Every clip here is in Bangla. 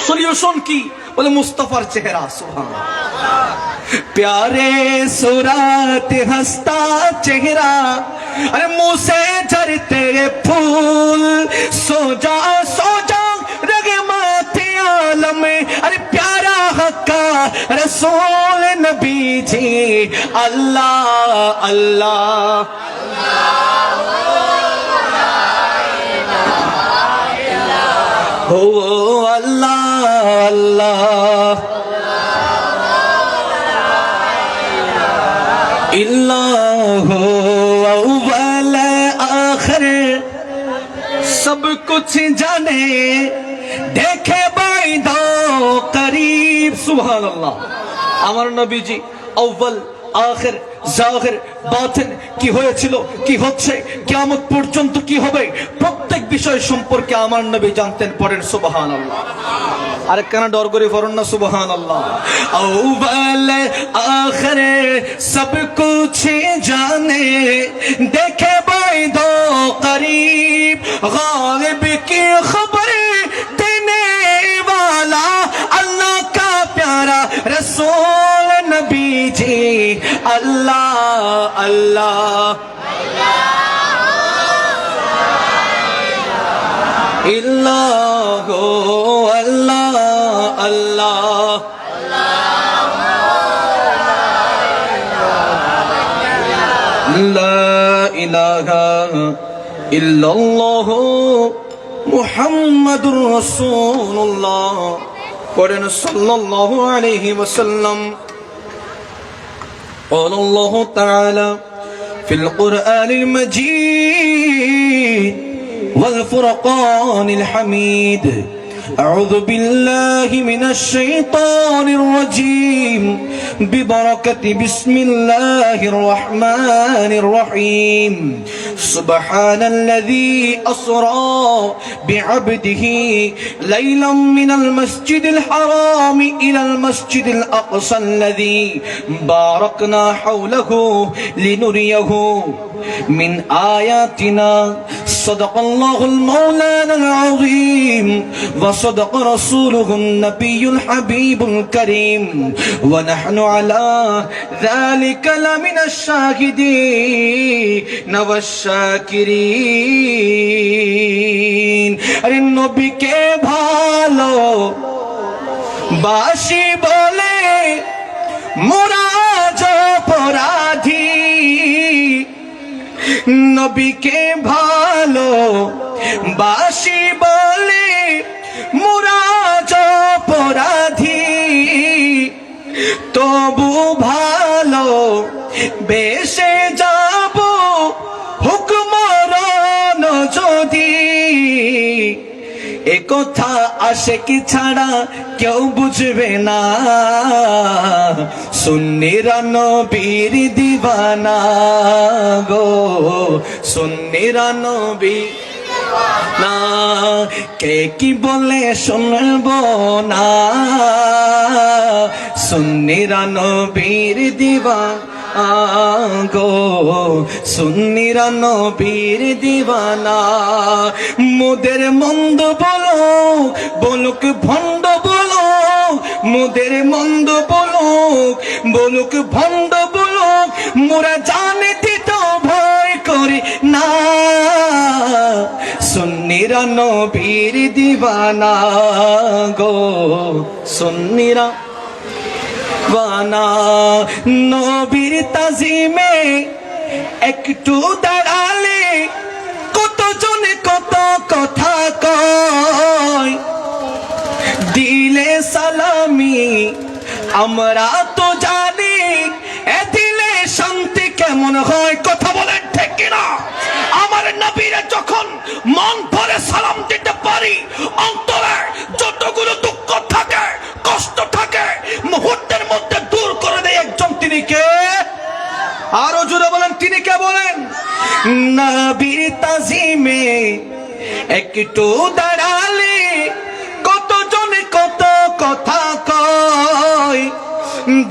সলিউশন কি? বলে মুস্তাফার চেহারা। সুবহানাল্লাহ। प्यारे सुरात हंसता चेहरा, अरे मुंह से झरते फूल, सो जा रगमाते आलम, अरे प्यारा हक्का रसूल नबी जी। अल्लाह अल्लाह हो अल्लाह अल्लाह इल्लाहु अव्वल आखिर, सब कुछ जाने देखे बाइदो करीब। सुभान अल्लाह। আমার নবীজি আউয়াল আখির জাহির বাতিন কি হয়েছিল, কি হচ্ছে, কিয়ামত পর্যন্ত কি হবে, প্রত্যেক বিষয় সম্পর্কে আমার নবী জানতেন। পড়েন সুবহানাল্লাহ। আর কেন ডর করে পড়েন না সুবহানাল্লাহ। আউয়াল আখির সব কুছ জানে দেখে বাইদো করিব, গায়ব কি খবর দেনে वाला अल्लाह का प्यारा रसूल नबी जी। अल्लाह अल्लाह इल्लाहु अल्लाह अल्लाह ला इलाहा इल्लल्लाहु मुहम्मदुर रसूलुल्लाह। पढ़ेन सल्लल्लाहु अलैहि वसल्लम। قال الله تعالى في القرآن المجيد والفرقان الحميد، أعوذ بالله من الشيطان الرجيم ببركة بسم الله الرحمن الرحيم، سبحان الذي أسرى بعبده ليلا من المسجد الحرام إلى المسجد الأقصى الذي باركنا حوله لنريه من آياتنا، صدق الله المولانا العظيم وصدق رسوله النبي الحبيب الكريم، ونحن على ذلك لمن الشاهدين والشاكرين। अरे नबी के भालो बाशी बोले मुराज अपराधी, नबी के भालो बाशी बोले मुराज अपराधी, তবু ভালো বেশে যাব হুকমরণ যদি, এ কথা আশিকি ছাড়া কেউ বুঝবে না, সুন্নিরা নবীর দিওয়ানা গো, সুন্নিরা নবী না কে কি বলে শুনবো না, সুন্নিরা নবীর দিওয়ানা গো, সুন্নিরা নবীর দিওয়ানা। মোদের মন্দ বলো বলুক ভণ্ড বলো, মোদের মন্দ বলুক বলুক ভণ্ড বলুক, মোরা জানে দিত ভয় করি না, সুন্নিরা নবীর দিওয়ানা গো, সুন্নিরা বানা। নবীর তাজিমে একটু দাঁড়ালে কতজনে কত কথা কয়, দিলে সালামি আমরা তো জানি, এ দিলে শান্তি কেমন হয়। কথা বলেন ঠিক কিনা? আমার নবীরে যখন মন ভরে সালাম দিতে পারি, অন্তরে যতগুলো দুঃখ থাকে কষ্ট থাকে মুহূর্তের মধ্যে দূর করে দেয় একজন, তিনি কে? আরো জোরে বলেন তিনি কে বলেন? নবীর তাজিমে একটু দাঁড়ালে কতজনে কত কথা কয়,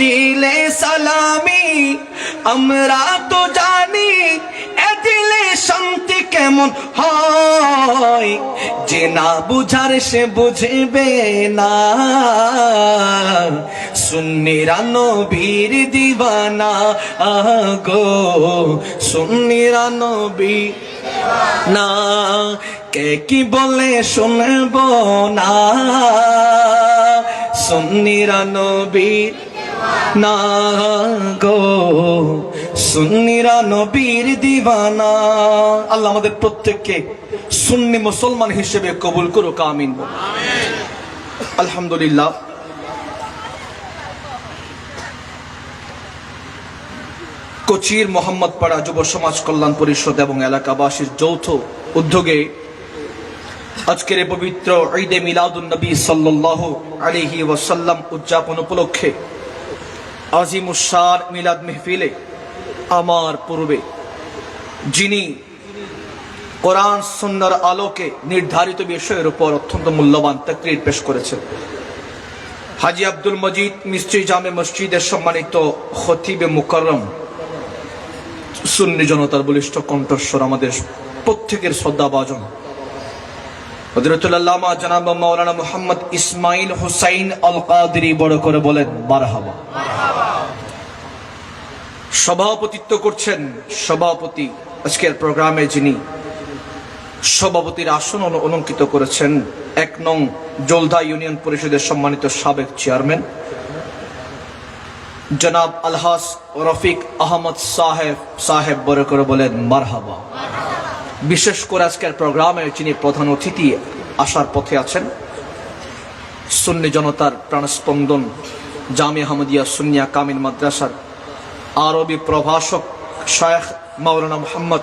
দিলে সালামি আমরা তো জানি, এ দিলে শান্তি কেমন হয়, যে না বুঝার সে বুঝবে না, সুন্নিরা নবীর দিওয়ানা গো, সুন্নিরা নবী না, কে কি বলে শুনবো না, সুন্নিরা নবীর না গো, সুন্নিরা নবীর দিওয়ানা। আল্লাহ আমাদের প্রত্যেককে সুন্নি মুসলমান হিসেবে কবুল করুক, আমিন। আলহামদুলিল্লাহ। কোচির মোহাম্মদপাড়া যুব সমাজ কল্যাণ পরিষদ এবং এলাকাবাসীর যৌথ উদ্যোগে আজকের এই পবিত্র ঈদে মিলাদুন নবী সাল্লাল্লাহু আলাইহি ওয়াসাল্লাম উদযাপন উপলক্ষে আজিমুস শান মিলাদ মাহফিলে আমার পূর্বে যিনি কোরআন সুন্নাহর আলোকে নির্ধারিত বিষয়ের উপর অত্যন্ত মূল্যবান তাকরীর পেশ করেছেন হাজী আব্দুল মজিদ মিস্ত্রি জামে মসজিদের সম্মানিত খতিবে মুকাররম, সুন্নি জনতার বলিষ্ঠ কণ্ঠস্বর, আমাদের প্রত্যেকের শ্রদ্ধাভাজন হযরতুল আল্লামা জনাব মাওলানা মুহাম্মদ ইসমাইল হুসাইন আল কাদরি, বড় করে বলেন মারহাবা। সভাপতিত্ব করছেন সভাপতি, আজকের প্রোগ্রামে যিনি সভাপতির আসন অলঙ্কিত করেছেন ১ নং জলদা ইউনিয়ন পরিষদের সম্মানিত সাবেক চেয়ারম্যান জনাব আলহাস রফিক আহমদ সাহেব, বড় করে বলেন মারহাবা। বিশেষ করে আজকের প্রোগ্রামে যিনি প্রধান অতিথি আসার পথে আছেন, সুন্নি জনতার প্রাণস্পন্দন জামিয়া আহমদিয়া সুন্নিয়া কামিল মাদ্রাসার আরবি প্রভাষক শায়খ মাওলানা মুহাম্মদ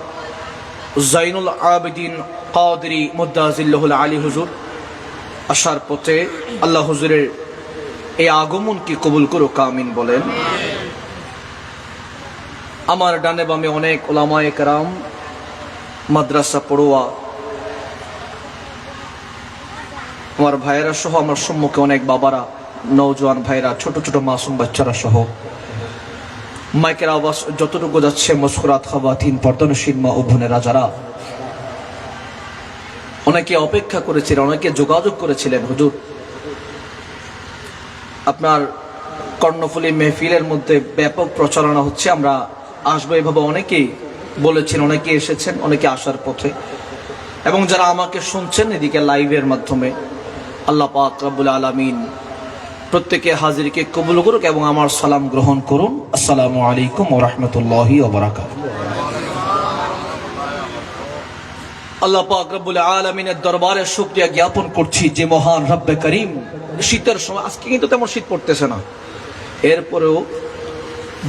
জাইনুল আবেদিন কাদরি মুদ্দাজিল্লাহুল আলী হুজুর আসার পথে, আল্লাহ হুজুরের এই আগমনকে কবুল করুক, আমিন বলেন। আমার ডানে বামে অনেক উলামায়ে কেরাম, মাদ্রাসা পড়ুয়া আমার ভাইয়েরা সহ, আমার সম্মুখে অনেক বাবারা, নওজোয়ান ভাইরা, ছোট ছোট মাসুম বাচ্চারা সহ, মাইকের আওয়াজ যতটুকু যাচ্ছে, মুস্কুরাত খাওয়াতিন, পর্দানশীল মা ও বোনেরা যারা অনেকে অপেক্ষা করেছিলেন, অনেকে যোগাযোগ করেছিলেন, হুজুর আপনার কর্ণফুলী মেহফিলের মধ্যে ব্যাপক প্রচারণা হচ্ছে, আমরা আসবো, এভাবে অনেকেই বলেছেন, অনেকে এসেছেন, অনেকে আসার পথে, এবং যারা আমাকে শুনছেন এদিকে লাইভের মাধ্যমে, আল্লাহ পাক রব্বুল আলামিন প্রত্যেকে হাজিরকে কবুল করুক এবং আমার সালাম গ্রহণ করুন। আসসালামু আলাইকুম ওয়া রাহমাতুল্লাহি ওয়া বারাকাতুহু। আল্লাহ পাক রব্বুল আলামিনের দরবারে শুকরিয়া জ্ঞাপন করছি যে মহান রব্বে করিম, শীতের সময় আজকে কিন্তু তেমন শীত পড়তেছে না, এরপরেও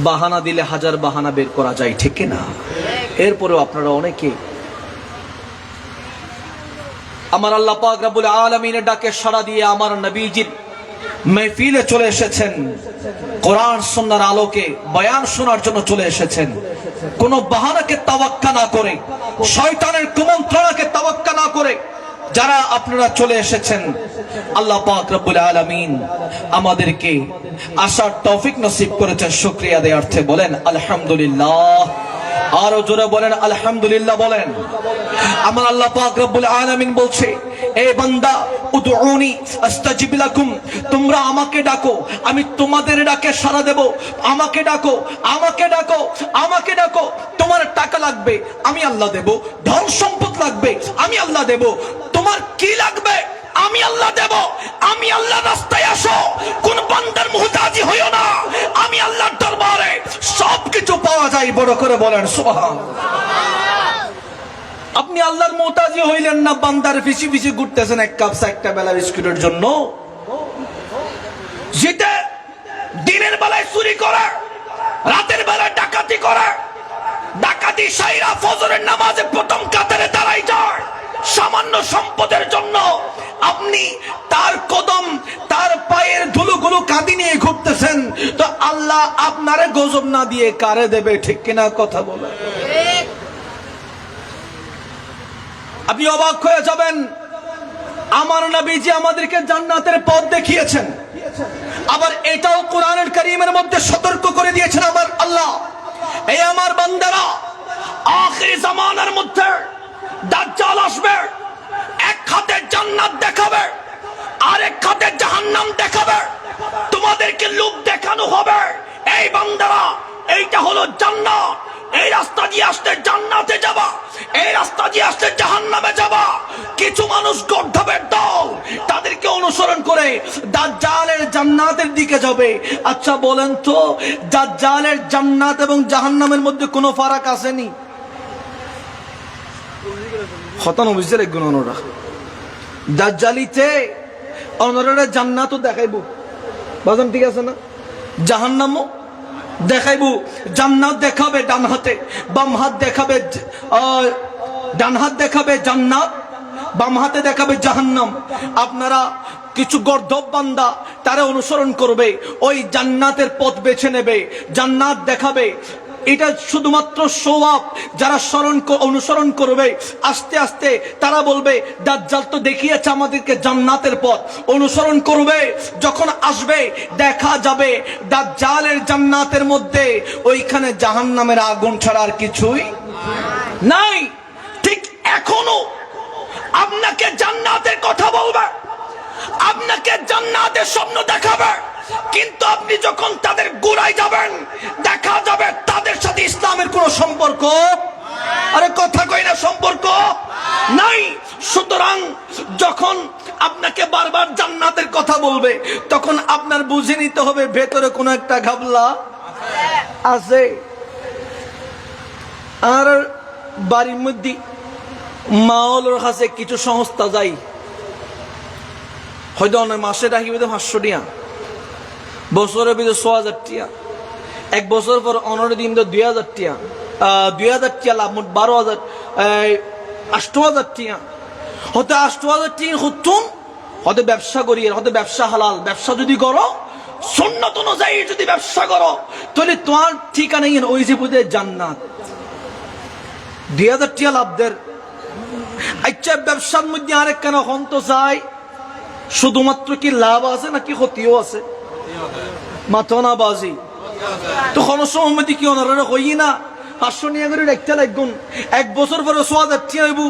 বাহানা দিলে হাজার বাহানা বের করা যায়, ঠিক না? এরপরেও আপনারা অনেকে আমার আল্লাহ পাক রব্বুল আলামিনের ডাকে সাড়া দিয়ে আমার নবীজির মাহফিলে চলে এসেছেন, কোরআন সুন্নাহর আলোকে বয়ান শোনার জন্য চলে এসেছেন, কোন বাহানাকে তাওয়াক্কা না করে, শয়তানের কুমন্ত্রণাকে তাওয়াক্কা না করে যারা আপনারা চলে এসেছেন, আল্লাহ পাক রব্বুল আলামিন আমাদেরকে আসার তৌফিক নসিব করেছেন। শুকরিয়া দেওয়ার অর্থে বলেন আলহামদুলিল্লাহ। আরো জোরে বলেন আলহামদুলিল্লাহ বলেন। আমার আল্লাহ পাক রব্বুল আলামিন বলছে, এ বান্দা উদউনি আস্তাজিব লাকুম, তোমরা আমাকে ডাকো, আমি তোমাদের ডাকে সাড়া দেব। আমাকে ডাকো, আমাকে ডাকো, আমাকে ডাকো। তোমার টাকা লাগবে, আমি আল্লাহ দেব। ধন সম্পদ লাগবে, আমি আল্লাহ দেব। তোমার কি লাগবে, আমি আল্লাহ দেব। আমি আল্লাহ রাস্তায় আসো, কোন বান্দার মুহতাজি হইও না। আমি আল্লাহর দরবারে সবকিছু পাওয়া যায়। বড় করে বলেন সুবহানাল্লাহ। আপনি আল্লাহর মুহতাজি হইলেন না, বান্দার পিছে পিছে ঘুরতেছেন এক কাপ চা, একটা বেলা বিস্কুটের জন্য। যেটা দিনের বেলায় চুরি করে, রাতের বেলায় ডাকাতি করে, ডাকাতি সাইরা ফজরের নামাজে প্রথম কাতারে দাঁড়াই যায় সামান্য সম্পদের জন্য, আপনি তার কদম, তার পায়ের ধুলোগুলো কাঁদি নিয়ে ঘুরতেছেন, তো আল্লাহ আপনারে গজব না দিয়ে কারে দেবে? ঠিক কিনা কথা বলে আপনি অবাক হয়ে যাবেন। আমার নবীজি আমাদেরকে জান্নাতের পথ দেখিয়েছেন, আবার এটাও কোরআনুল কারীমের মধ্যে সতর্ক করে দিয়েছেন আমার আল্লাহ, এই আমার বান্দারা, আখির জামানার মধ্যে দাজ্জাল আসবে, ১ হাতে জান্নাত দেখাবে, আরেক হাতে জাহান্নাম দেখাবে। তোমাদেরকে লোক দেখানো হবে, এই বান্দারা এইটা হলো জান্নাত, এই রাস্তা দিয়ে আসতে জান্নাতে যাবা, এই রাস্তা দিয়ে আসতে জাহান্নামে যাবা। কিছু মানুষ গর্ধবের দল, তাদেরকে অনুসরণ করে দাজ্জালের জান্নাতের দিকে যাবে। আচ্ছা বলেন তো, দাজ্জালের জান্নাত এবং জাহান্নামের মধ্যে কোনো ফারাক আসেনি? খতন বুঝছে রে গুণরা দাজ্জালিতে অনরা জান্নাতও দেখাইবো, বাজান ঠিক আছে না? জাহান্নামও দেখাইবো। জান্নাত দেখাবে ডান হাতে, বাম হাত দেখাবে, ডান হাত দেখাবে জান্নাত, বাম হাতে দেখাবে জাহান্নাম। আপনারা কিছু গর্দভ বান্দা তারা অনুসরণ করবে, ওই জান্নাতের পথ বেছে নেবে, জান্নাত দেখাবে। এটা শুধুমাত্র সওয়াব। যারা অনুসরণ করবে, আস্তে আস্তে তারা বলবে দাজ্জাল তো দেখিয়েছে আমাদেরকে জান্নাতের পথ, অনুসরণ করবে। যখন আসবে দেখা যাবে দাজ্জালের জান্নাতের মধ্যে ওইখানে জাহান্নামের আগুন ছাড়া আর কিছুই নাই। ঠিক এখনো আপনাকে জান্নাতের কথা বলবে, আপনাকে জান্নাতের স্বপ্ন দেখাবে, কিন্তু আপনি যখন তাদের গোড়ায় যাবেন দেখা যাবে তাদের সাথে ইসলামের কোনো সম্পর্ক, আরে কথা কই না, সম্পর্ক নাই। সুতরাং যখন আপনাকে বারবার জান্নাতের কথা বলবে তখন আপনার বুঝে নিতে হবে ভেতরে কোনো একটা ঘাবলা আছে। আর বাড়ির মধ্যে মাওলার কাছে কিছু সংস্থা যাই, হয়তো অনেক মাসে রাখিবে 500 টাকা, বছরের ভিতরে 6000 টাকা, এক বছর পর 15 দিন 2000 টাকা, 2000 টাকা লাভ, মোট 12,000, 8,000 টাকা। হতে 8,000 টাকা হতুন, হতে ব্যবসা করি, হতে ব্যবসা হালাল। ব্যবসা যদি করো সুন্নাত অনুযায়ী যদি ব্যবসা করো তাহলে তোমার ঠিকানা ওই যে বুঝে জান্নাত। 2000 টাকা লাভ দের। আচ্ছা ব্যবসার মধ্যে আরেক কেন হন্ত চাই, শুধুমাত্র কি লাভ আছে নাকি ক্ষতিও আছে? মাথনা বাজি তো সময় কি ওনারা হই না 500 নিয়ে করে একটা লাগুন, এক বছর পরে 6000 টাকা হইব।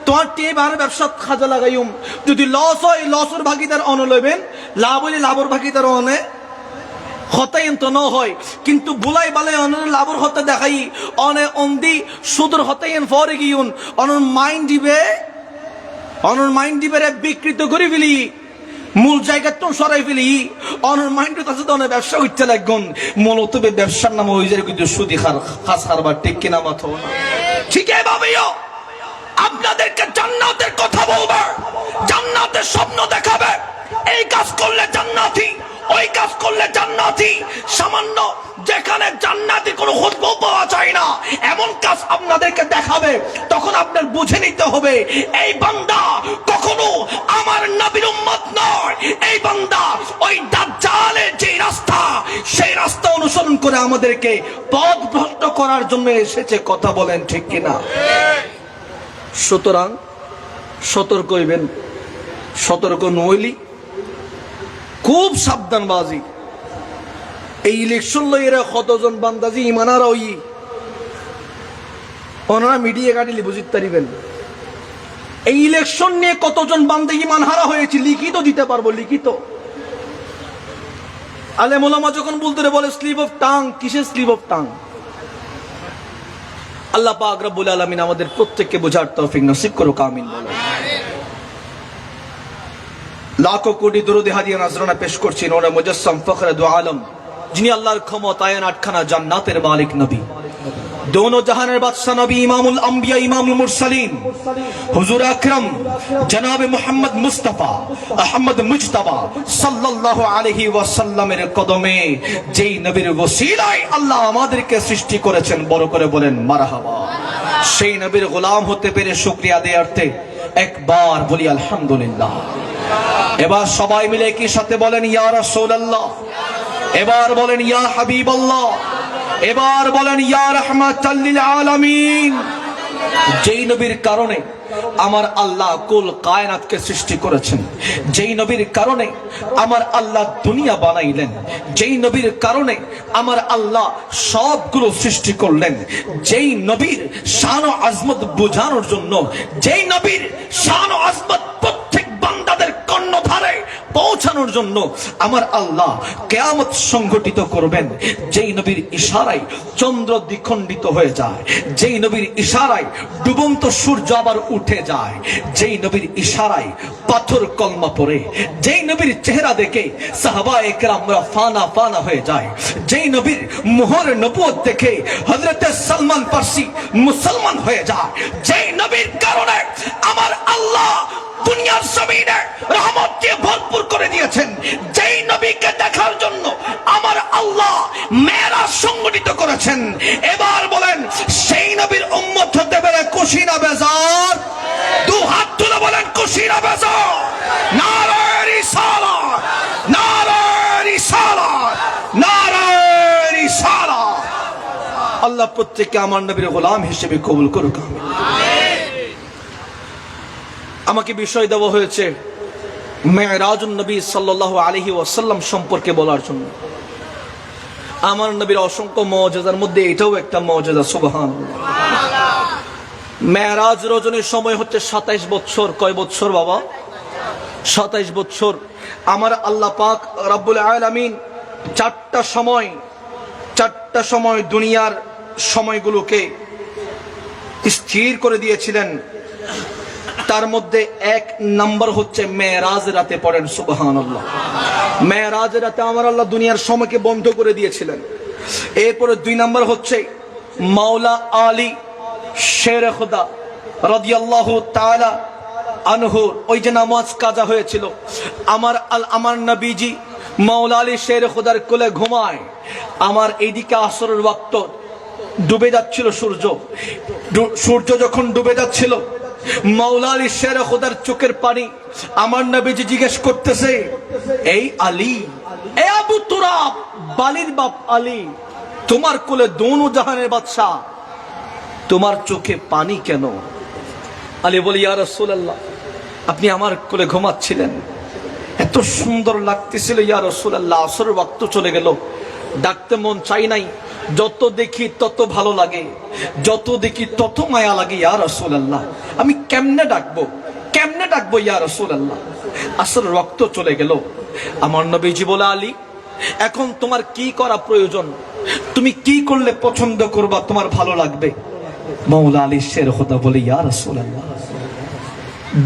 তোমার টিয়ে বারে ব্যবসা খাজা লাগাইম, যদি লস হয় লসের ভাগিদার অন লইবেন, লাভ হইলে লাভর ভাগিদার অনে হতাইন তো ন হয়। কিন্তু বুলাই বালে অনের লাভর হতে দেখাই অনে অন্দি সুদর হতাইন ফরে গিয়ুন অনর মাইন্ড দিবে রে বিকৃত করে ফেলি, মূল জায়গা তো সরাই ফেলি, অনর মাইন্ডের কাছে তো অনেক ব্যবসা উঠতে লাগুন। মূলত ব্যবসার নাম ওই যায় কিন্তু সুদি খাস খারবার, ঠিক কিনা মাথা না? ঠিক এভাবেও আপনাদেরকে জান্নাতের কথা বলবে, জান্নাতের স্বপ্ন দেখাবে। এই কাজ করলে জান্নাতি, ওই কাজ করলে জান্নাতি। সামান্য যেখানে জান্নাতি কোনো খুশবু পাওয়া যায় না এমন কাজ আপনাদেরকে দেখাবে, তখন আপনার বুঝে নিতে হবে এই বান্দা কখনো আমার নবীর উম্মত নয়। এই বান্দা ওই দাজ্জালের যে রাস্তা, সেই রাস্তা অনুসরণ করে আমাদেরকে পথ ভ্রষ্ট করার জন্য এসেছে। কথা বলেন ঠিক কিনা? সুতরাং সতর্ক হইবেন, সতর্ক নইলি খুব সাবধানবাজি। এই ইলেকশন লইরা কতজন বান্দাজি ইমানার ওই ওনারা মিডিয়া কাটিলে বুঝতে পারিবেন। এই ইলেকশন নিয়ে কতজন বান্দা ইমান হারা হয়েছে, লিখিত দিতে পারবো, লিখিত। আলেম ওলামা যখন বলতে বলে স্লিপ অফ টাং, কিসের স্লিপ অফ টাং? আল্লাহ পাক রব্বুল আলামিন আমাদের প্রত্যেককে বোঝার তৌফিক নসিব করুক, আমিন। লাখো কোটি দরুদ হাদিয়া নাজরানা পেশ করছি নূরে মুজাসসাম ফখরে দু আলম, যিনি আল্লাহর ক্ষমতায়ন 8খানা জান্নাতের মালিক নবী, दोनों जहाনের বাদশা নবী, ইমামুল আম্বিয়া, ইমামুল মুরসালিন, হুজুর আকরাম জনাবে মুহাম্মদ মুস্তাফা আহমদ মুজতবা সাল্লাল্লাহু আলাইহি ওয়াসাল্লামের কদমে যেই নবীর ওসিলায় আল্লাহ আমাদেরকে সৃষ্টি করেছেন, বড় করে বলেন মারহাবা। সেই নবীর গোলাম হতে পেরে শুকরিয়া দেয়ার্থে একবার বলি আলহামদুলিল্লাহ। এবার সবাই মিলে কি সাথে বলেন ইয়া রাসূলুল্লাহ, এবার বলেন ইয়া হাবিবাল্লাহ, এবার বলেন ইয়া রাহমাতাল লিল আলামিন। যেই নবীর কারণে আমার আল্লাহ কুল কায়নাতকে সৃষ্টি করেছেন, যেই নবীর কারণে আমার আল্লাহ দুনিয়া বানাইলেন, যেই নবীর কারণে আমার আল্লাহ সবগুলো সৃষ্টি করলেন, যেই নবীর শান ও আজমত বোঝানোর জন্য, যেই নবীর শান ও আজমত পৌঁছানোর জন্য আমার আল্লাহ কিয়ামত সংঘটিত করবেন। যেই নবীর ইশারায় চন্দ্র দ্বিখণ্ডিত হয়ে যায়, যেই নবীর ইশারায় ডুবন্ত সূর্য আবার উঠে যায়, যেই নবীর ইশারায় পাথর কলমা পড়ে, যেই নবীর চেহারা দেখে সাহাবায়ে কেরামরা ফানা ফানা হয়ে যায়, যেই নবীর মোহরে নবুয়ত দেখে হযরত সালমান ফারসি মুসলমান হয়ে যায়, যেই নবীর কারণে আমার আল্লাহ দুনিয়ার জমিনে রহমত দিয়ে ভরপুর করে দিয়েছেন, যেই নবীকে দেখার জন্য আমার আল্লাহ মেরাজ সংগঠিত করেছেন। এবার বলেন, সেই নবীর উম্মত হতে পারে খুশি না বেজার? দু হাত তুলে বলেন, খুশি না বেজার? নারায়ে রিসালাত, নারায়ে রিসালাত, নারায়ে রিসালাত। আল্লাহ প্রত্যেককে আমার নবীর গোলাম হিসেবে কবুল করুক। আমাকে বিষয় দেওয়া হয়েছে মেরাজুন নবী সাল্লাল্লাহু আলাইহি ওয়াসাল্লাম সম্পর্কে বলার জন্য। আমার নবীর অসংখ্য মুআজিজার মধ্যে এটাও একটা মুআজিজা। সুবহানাল্লাহ। মেরাজ রজনীর সময় হচ্ছে 27 বছর। কয় বছর বাবা? 27 বছর। আমার আল্লাহ পাক রব্বুল আলামিন চারটা সময় দুনিয়ার সময়গুলোকে স্থির করে দিয়েছিলেন। তার মধ্যে এক নাম্বার হচ্ছে মেরাজ রাতে। পড়েন সুবহানাল্লাহ। মেরাজ রাতে আমার আল্লাহ দুনিয়ার সময়কে বন্ধ করে দিয়েছিলেন। এরপরে 2 নাম্বার হচ্ছে মাওলা আলী শের খুদা রাদিয়াল্লাহু তাআলা আনহু, ওই যে নামাজ কাজা হয়েছিল, আমার নবীজি মাওলা আলী শের খুদার কোলে ঘুমায়। আমার এইদিকে আসরের ওয়াক্ত ডুবে যাচ্ছিল সূর্য যখন ডুবে যাচ্ছিল, মাওলা আলী শের খুদার চোখের পানি আমার নবীজি জিজ্ঞেস করতেছে, এই আলী, এ আবু তুরাব, বালির বাপ আলী, তোমার কোলে দোনো জাহানের বাদশা, তোমার চোখে পানি কেন? আলী বলি, ইয়া রাসূলুল্লাহ, আপনি আমার কোলে ঘুমাচ্ছিলেন, এত সুন্দর লাগতেছিল ইয়া রাসূলুল্লাহ, আসরের ওয়াক্ত চলে গেল, ডাকতে মন চাই নাই, যত দেখি তত ভালো লাগে, যত দেখি তত মায়া লাগে ইয়া রাসূলুল্লাহ, আমি কেমনে ডাকবো ইয়া রাসূলুল্লাহ। আসরের ওয়াক্ত চলে গেল। আমার নবীজি বলে, আলী, এখন তোমার কি করা প্রয়োজন? তুমি কি করলে পছন্দ করবা, তোমার ভালো লাগবে? মাওলা আলী শের খুদা বলে, ইয়া রাসূলুল্লাহ,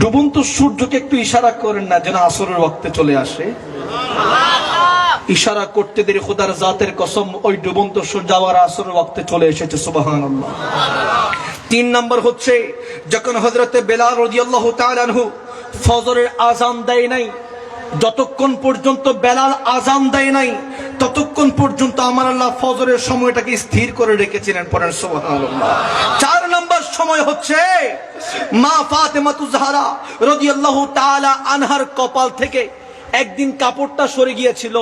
ডুবন্ত সূর্যকে একটু ইশারা করেন না যেন আসরের ওয়াক্তে চলে আসে। ইশারা করতে দেরি খোদার জাতের কসম, ওই ডুবন্ত সূর্য আবার আসরের ওয়াক্তে চলে এসেছে। সুবহানাল্লাহ। 3 নাম্বার হচ্ছে যখন হযরতে বেলাল রাদিয়াল্লাহু তাআলা আনহু ফজরের আযান দেয় নাই, যতক্ষণ পর্যন্ত বেলাল আযান দেয় নাই ততক্ষণ পর্যন্ত আমার আল্লাহ ফজরের সময়টাকে স্থির করে রেখেছিলেন। পড়েন সুবহানাল্লাহ। 4 নাম্বার সময় হচ্ছে মা ফাতেমাতুজ জাহরা রাদিয়াল্লাহু তাআলা আনহার কপাল থেকে একদিন কাপড়টা সরে গিয়েছিল।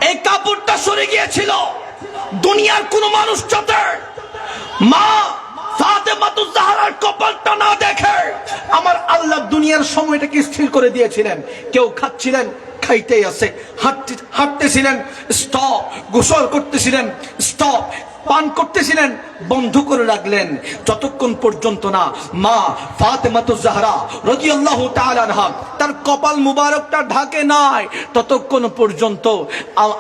এই কাপড়টা সরে গিয়েছিল, দুনিয়ার কোন মানুষ যাতে মা ফাতেমাতুজ জাহরার কপালটা না দেখে আমার আল্লাহ দুনিয়ার সময়টাকে স্থির করে দিয়েছিলেন। কেউ খাচ্ছিলেন, খাইতেই আছে, হাঁটতেছিলেন, স্টপ, গোসল করতেছিলেন, স্টপ, পান করতেছিলেন, বন্ধ করে রাখলেন, যতক্ষণ পর্যন্ত না মা ফাতেমাতুজ জাহরা রাদিয়াল্লাহু তাআলা আনহা তার কপাল মুবারকটা ঢাকে নাই, ততক্ষণ পর্যন্ত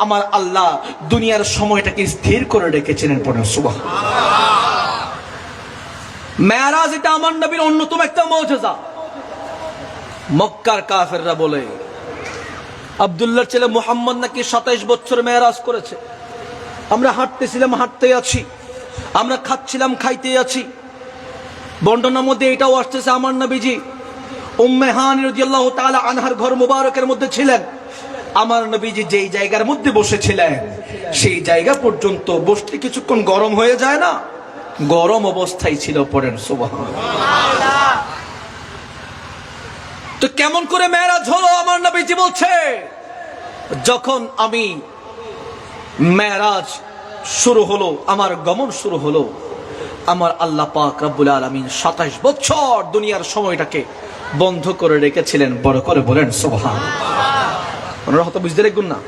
আমার আল্লাহ দুনিয়ার সময়টাকে স্থির করে রেখেছিলেন। পড়েন সুবহানাল্লাহ। মেরাজ এটা আমার নবীর অন্যতম একটা মুআজিজা। মক্কার কাফেররা বলে আব্দুল্লাহর ছেলে মুহাম্মদ নাকি 27 বছর মেরাজ করেছে। আমরা হাঁটতেছিলাম, হাঁটতে আছি, আমরা খাচ্ছিলাম, খাইতে আছি। বর্ণনার মধ্যে এটাও আসতেছে আমার নবীজি উম্মে হানি রাদিয়াল্লাহু তাআলা আনহার ঘর মুবারকের মধ্যে ছিলেন। আমার নবীজি যেই জায়গার মধ্যে বসেছিলেন সেই জায়গা পর্যন্ত বসতে কিছুক্ষণ গরম হয়ে যায় না, গরম অবস্থায় ছিল। পড়েন সুবহানাল্লাহ। তো কেমন করে মেরাজ হলো? আমার নবীজি বলছে, যখন আমি মেরাজ শুরু হলো, আমার গমন শুরু হলো, আমার আল্লাহ পাক রব্বুল আলামিন 27 বছর দুনিয়ার সময়টাকে বন্ধ করে রেখেছিলেন। বড় করে বলেন সুবহানাল্লাহ। ওনারা হয়তো বুঝতে রেখুন না।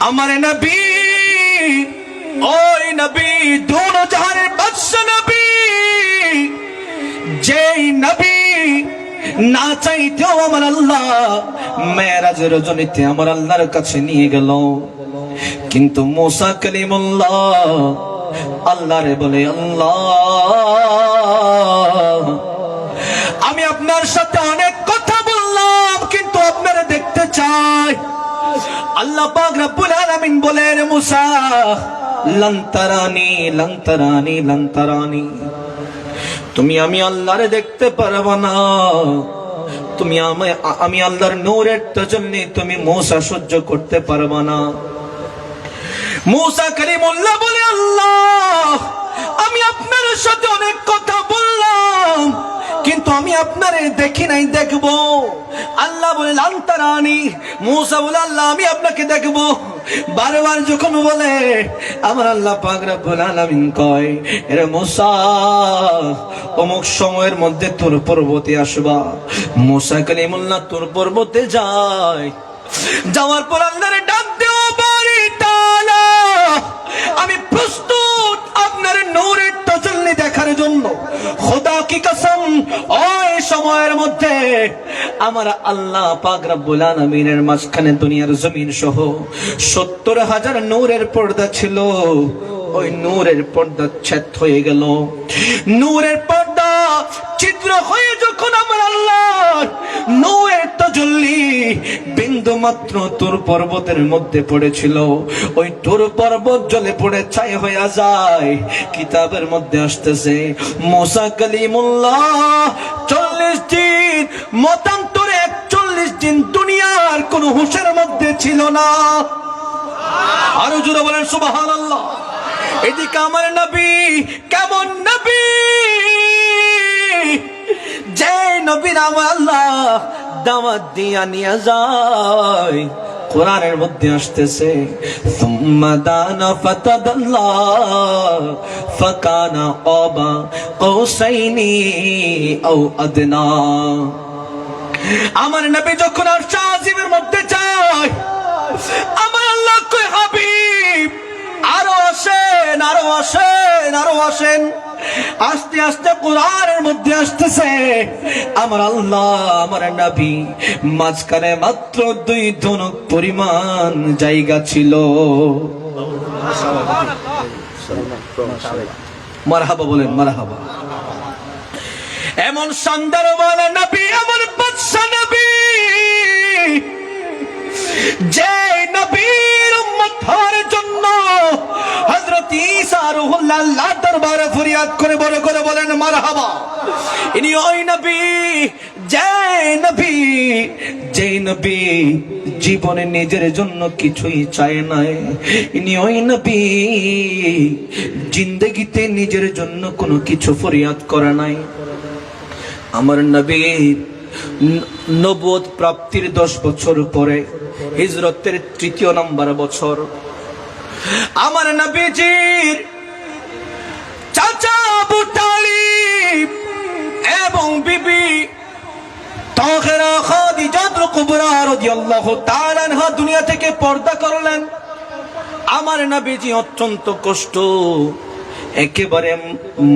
আমার নবী, ওই নবী, দোনো জাহানের বাদশা নবী, যেই নবী না চাইতেও আমার আল্লাহ মেরাজের রজনীতে আমার আল্লাহর কাছে নিয়ে গেল। কিন্তু মুসা কালিমুল্লাহ আল্লাহরে বলে, আল্লাহ আমি আপনার সাথে অনেক কথা বললাম, কিন্তু আপনারা দেখতে চাই। আল্লাহ পাক রব্বুল আলামিন বলেন, মুসা লান তারানি লান তারানি লান তারানি, তুমি আমি আল্লাহরে দেখতে পারবে না। তুমি আমি আল্লাহর নূরের তাজাল্লি তুমি মুসা সহ্য করতে পারবে না। মুসা কালিমুল্লাহ বলে, আল্লাহ আমি আপনার সাথে অনেক কথা বললাম, কিন্তু আমি আপনারে দেখি নাই, দেখবো। আল্লাহ বলে লান তারানি, মুসা বলে আল্লাহ আমি আপনাকে দেখবো। বারবার যখন বলে আমার আল্লাহ পাক রব্বুল আলামিন কয়, এরে মুসা অমুক সময়ের মধ্যে তোর পর্বতে আসবা। মুসা কালিমুল্লাহ তোর পর্বতে যায়। যাওয়ার পর আল্লাহরে ডাক দেও, বাড়ি তাআলা আমি প্রস্তুত আপনার নূরের তাজাল্লি দেখার জন্য। খোদা কি কসম, ওই সময়ের মধ্যে আমার আল্লাহ পাক রব্বুল আলামিনের মাঝখানে দুনিয়ার জমিন সহ 70,000 নূরের পর্দা ছিল। ওই নূরের পর্দা ছেদ হয়ে গেল। নূরের পর্দা চিত্র হয়ে যখন আমার আল্লাহ নূরের তাজাল্লি বিন্দু মাত্র তুর পর্বতের মধ্যে পড়েছিল, ওই তুর পর্বত জ্বলে পড়ে ছাই হয়ে যায়। কিতাবের মধ্যে আসতেছে মুসা কালিমুল্লাহ 40 দিন মতান্তরে 41 দিন দুনিয়ার কোন হুঁশের মধ্যে ছিল না। আরো জোরে বলেন সুবহানাল্লাহ। এদিকে আমার নবী কেমন নবী, যে নবীর আমার আল্লাহ দাওয়াত দিয়া নিয়ে যায়। কোরআনের মধ্যে আসতেছে সুম্মা দানা ফাতাদাল্লা ফাকানা ক্বাবা কৌসাইনি আও আদনা। আমার নবী যখন আরশ আজিমের মধ্যে যায়, আমার আল্লাহ কয়, হাবিব আরো আসেন, আরো আসেন, আরো আসেন। আস্তে আস্তে কোরআনের মধ্যে আসতেছে আমার আল্লাহ আমার নবী মাঝখানে মাত্র 2 ধনুক পরিমাণ জায়গা ছিল। মারহাবা বলেন, মারহাবা। এমন শানদার ওয়ালা নবী আমার বাদশা নবী, যে নবীর উম্মত হওয়ার জন্য হযরত ঈসা রূহুল্লাহ আল্লাহর দরবারে ফরিয়াদ করে বড় করে বলেন মারহাবা। ইনি ওই নবী, যে নবী জীবনে নিজের জন্য কিছুই চায় নাই। ইনি ওই নবী জিন্দেগিতে নিজের জন্য কোনো কিছু ফরিয়াদ করে নাই। আমার নবী নবুয়ত প্রাপ্তির 10 বছর পরে হিজরতের 3য় নম্বর বছর আমার নবীজির চাচা আবু তালিব এবং বিবি তাহেরা খাদিজা কুবরা রাদিয়াল্লাহু তাআলা আনহা দুনিয়া থেকে পর্দা করলেন। আমার নবীজি অত্যন্ত কষ্ট, একেবারে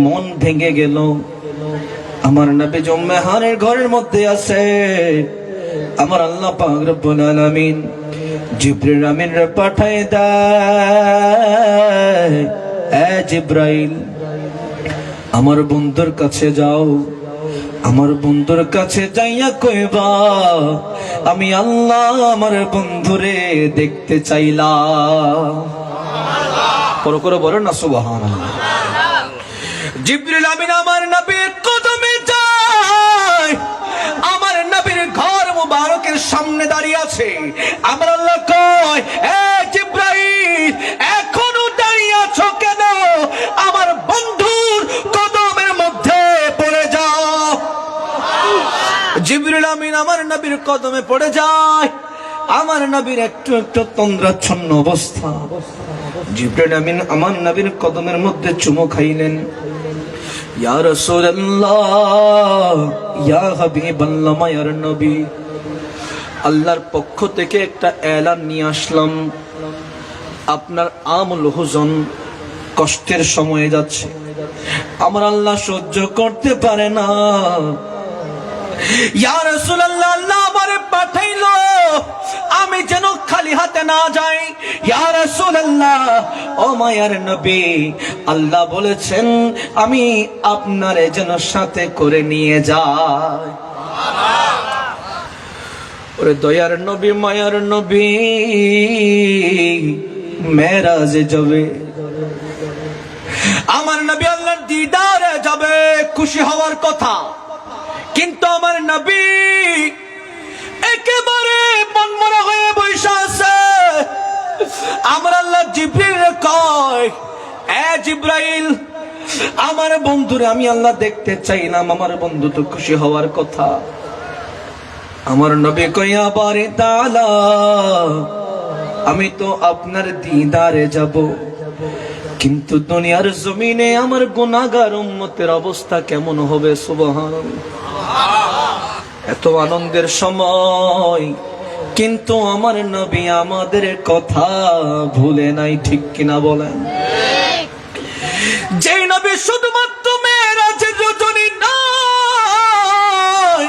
মন ভেঙে গেল। আমার নবী উম্মাহানের ঘরের মধ্যে আছে। আমার আল্লাহ পাক রব্বুল আলামিন জিবরিল আমিনরে পাঠায় দেয়, এ জিবরাইল আমার বন্ধুর কাছে যাও। আমার বন্ধুর কাছে যাইয়া কইবা আমি আল্লাহ আমার বন্ধুরে দেখতে চাইলাম। পর করে বলেন না সুবহানাল্লাহ। জিবরিল আমিন আমার নবীর কদমে যায়। আমার নবীর ঘর মুবারকের সামনে দাঁড়িয়ে আছে। আমার আল্লাহ কয়, এ জিবরাইল এখনো দাঁড়িয়ে আছো কেন? আমার বন্ধুর কদমের মধ্যে পড়ে যাও। জিবরিল আমিন আমার নবীর কদমে পড়ে যায়। আমার নবীর একটু একটু তন্দ্রাচ্ছন্ন অবস্থা। জিবরিল আমিন আমার নবীর কদমের মধ্যে চুমু খাইলেন। ইয়া রাসূলুল্লাহ, ইয়া হাবিবাল্লাহ, মায়ার নবী, আল্লাহর পক্ষ থেকে একটা এলান নিয়ে আসলাম। আপনার আমল হুজন কষ্টের সময়ে যাচ্ছে। আমার আল্লাহ সহ্য করতে পারে না। ইয়া রাসূলুল্লাহ, আল্লাহ আমারে পাঠাইলো আমি যেন খালি হাতে না যাই। ইয়া রাসূলুল্লাহ, ও মায়ার নবী, আল্লাহ বলেছেন আমি আপনারে যেন সাথে করে নিয়ে যাই। ওরে দয়ার নবী, মায়ার নবী মেরাজে যাবে, আমার নবী আল্লাহর দিদারে যাবে, খুশি হওয়ার কথা। কিন্তু আমার নবী একেবারে মনমরা হয়ে বসে আছে। আমার আল্লাহ জিবরিল কয়, এ জিবরাইল, আমার বন্ধুরে আমি আল্লাহ দেখতে চাইলাম, আমার বন্ধু তো খুশি হওয়ার কথা। আমার নবী কইয়া বারে তাআলা, আমি তো আপনার দিদারে যাব, কিন্তু দুনিয়ার জমিনে আমার গুনাহগার উম্মতের অবস্থা কেমন হবে? সুবহানাল্লাহ। এত আনন্দের সময়, কিন্তু আমার নবী আমাদের কথা ভুলে নাই, ঠিক কিনা বলেন? যে নবী শুধুমাত্র মেরাজের রজনী নয়,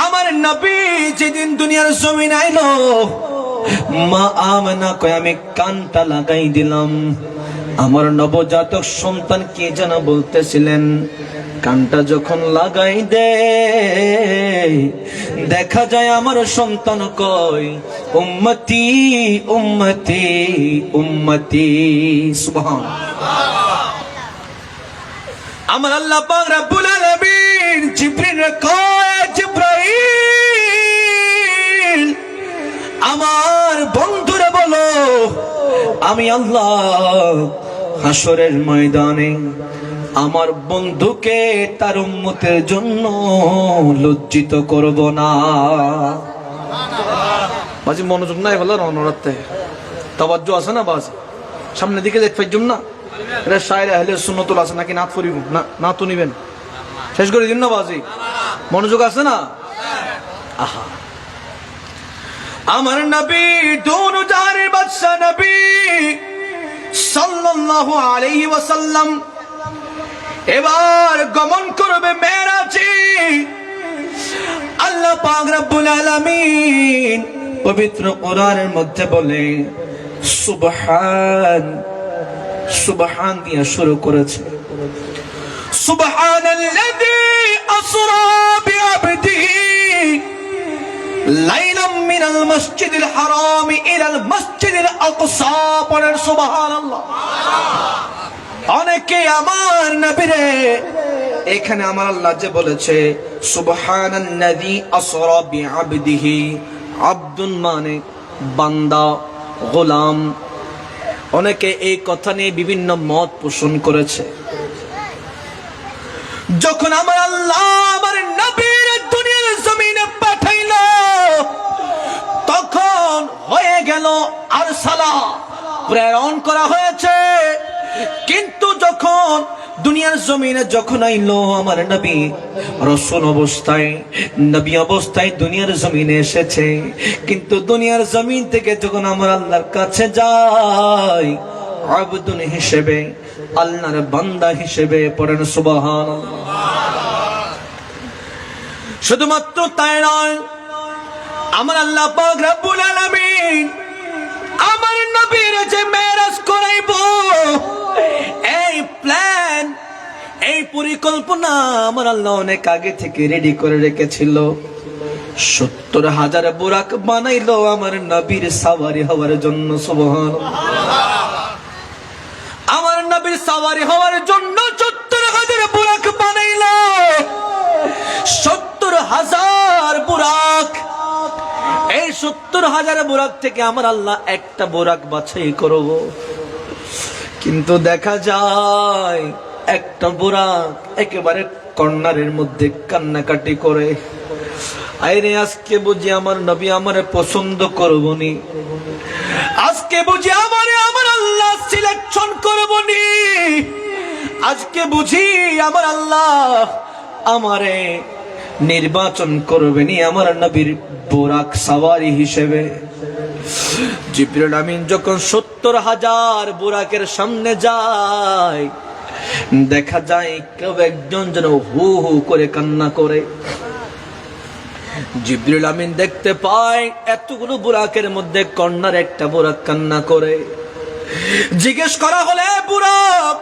আমার নবী যেদিন দুনিয়ার জমিনে আইলো, মা আমেনা কয় আমি কানটা লাগাই দিলাম। আমার নবজাতক সন্তান কি যেন বলতেছিলেন, কানটা যখন লাগাই দে দেখা যায় আমার সন্তান কয় উম্মতি উম্মতি উম্মতি। সুবহানাল্লাহ। আমার আল্লাহ পাক রব্বুল আলামিন জিবরিল কয়, জিবরাইল আমার বন্ধুরে বলো আমি আল্লাহ হাসরের ময়দানে আমার বন্ধুকে তার উম্মতের জন্য লজ্জিত করব না। বাজি মনোযোগ নাই বলার অনুরাতে তাওয়াজ্জু আছে না? বাস সামনের দিকে দেখ পাইজুম না, এটা শায়রে আহলে সুন্নাতুল আছে নাকি নাত পড়িব না? না তো নিবেন, শেষ করে দিন না। বাজি মনোযোগ আছে না? আহা, আমার নবী দোনো জাহানের বাদশা নবী সাল্লাল্লাহু আলাইহি ওয়াসাল্লাম এবার গমন করবে মেরাজে। আল্লাহ পাক রব্বুল আলামিন পবিত্র কোরআনের মধ্যে বলে সুবহান, সুবহান দিয়ে শুরু করেছে। সুবহানাল্লাযী আসরা বিআবদিহি লাইলাম মিনাল মসজিদিল হারাম ইলাল মসজিদিল আকসা। পড়েন সুবহানাল্লাহ। অনেকে আমার নবীরে এখানে আমার আল্লাহ যে বলেছে সুবহানাল্লাযী আসরা বিআবদিহি, আব্দুন মানে বান্দা, গোলাম, অনেকে এই কথা নিয়ে বিভিন্ন মত পোষণ করেছে। যখন আমার আল্লাহ আমার নবীর দুনিয়ার জমিনে পাঠাইলো তখন হয়ে গেল আরসালা, প্রেরণ করা হয়েছে। কিন্তু যখন দুনিয়ার জমিনে যখন আইলো আমার নবী রাসূল অবস্থায়, নবী অবস্থায় দুনিয়ার জমিনে এসেছে, কিন্তু দুনিয়ার জমিন থেকে যখন আমার আল্লাহর কাছে যায় আবদুন হিসেবে, আল্লাহর বান্দা হিসেবে। পড়েন সুবহানাল্লাহ। শুধুমাত্র তাই নয়, আমার আল্লাহ পাক রব্বুল আলামিন আমার নবীর যে মেরাজ করাইবো, এই প্ল্যান, এই পরিকল্পনা আমার আল্লাহ অনেক আগে থেকে রেডি করে রেখেছিল। 70,000 বুরাক বানাইলো আমার নবীর সাওয়ারি হওয়ার জন্য। সুবহানাল্লাহ। আমার নবীর সাওয়ারি হওয়ার জন্য 70,000 বুরাক বানাইলো। 70,000 বুরাক, এই 70,000 বুরাক থেকে আমার আল্লাহ একটা বুরাক বাছাই করব। কিন্তু দেখা যায় একটা বুরাক একেবারে কর্নারের মধ্যে কান্নাকাটি করে, আইরে আজকে বুঝি আমার নবী আমারে পছন্দ করবনি, আজকে বুঝি আমার আল্লাহ সিলেকশন করবনি, আজকে বুঝি আমার আল্লাহ আমারে নির্বাচন করবেনি আমার নবীর বুরাক সাওয়ারি হিসেবে। জিবরিল আমিন যখন 70,000 বুরাকের সামনে যায়, দেখা যায় কেউ একজন যেন হু হু করে কান্না করে। জিবরিল আমিন দেখতে পায় এতগুলো বুরাকের মধ্যে কর্নার একটা বুরাক কান্না করে। জিজ্ঞেস করা হলে, বুরাক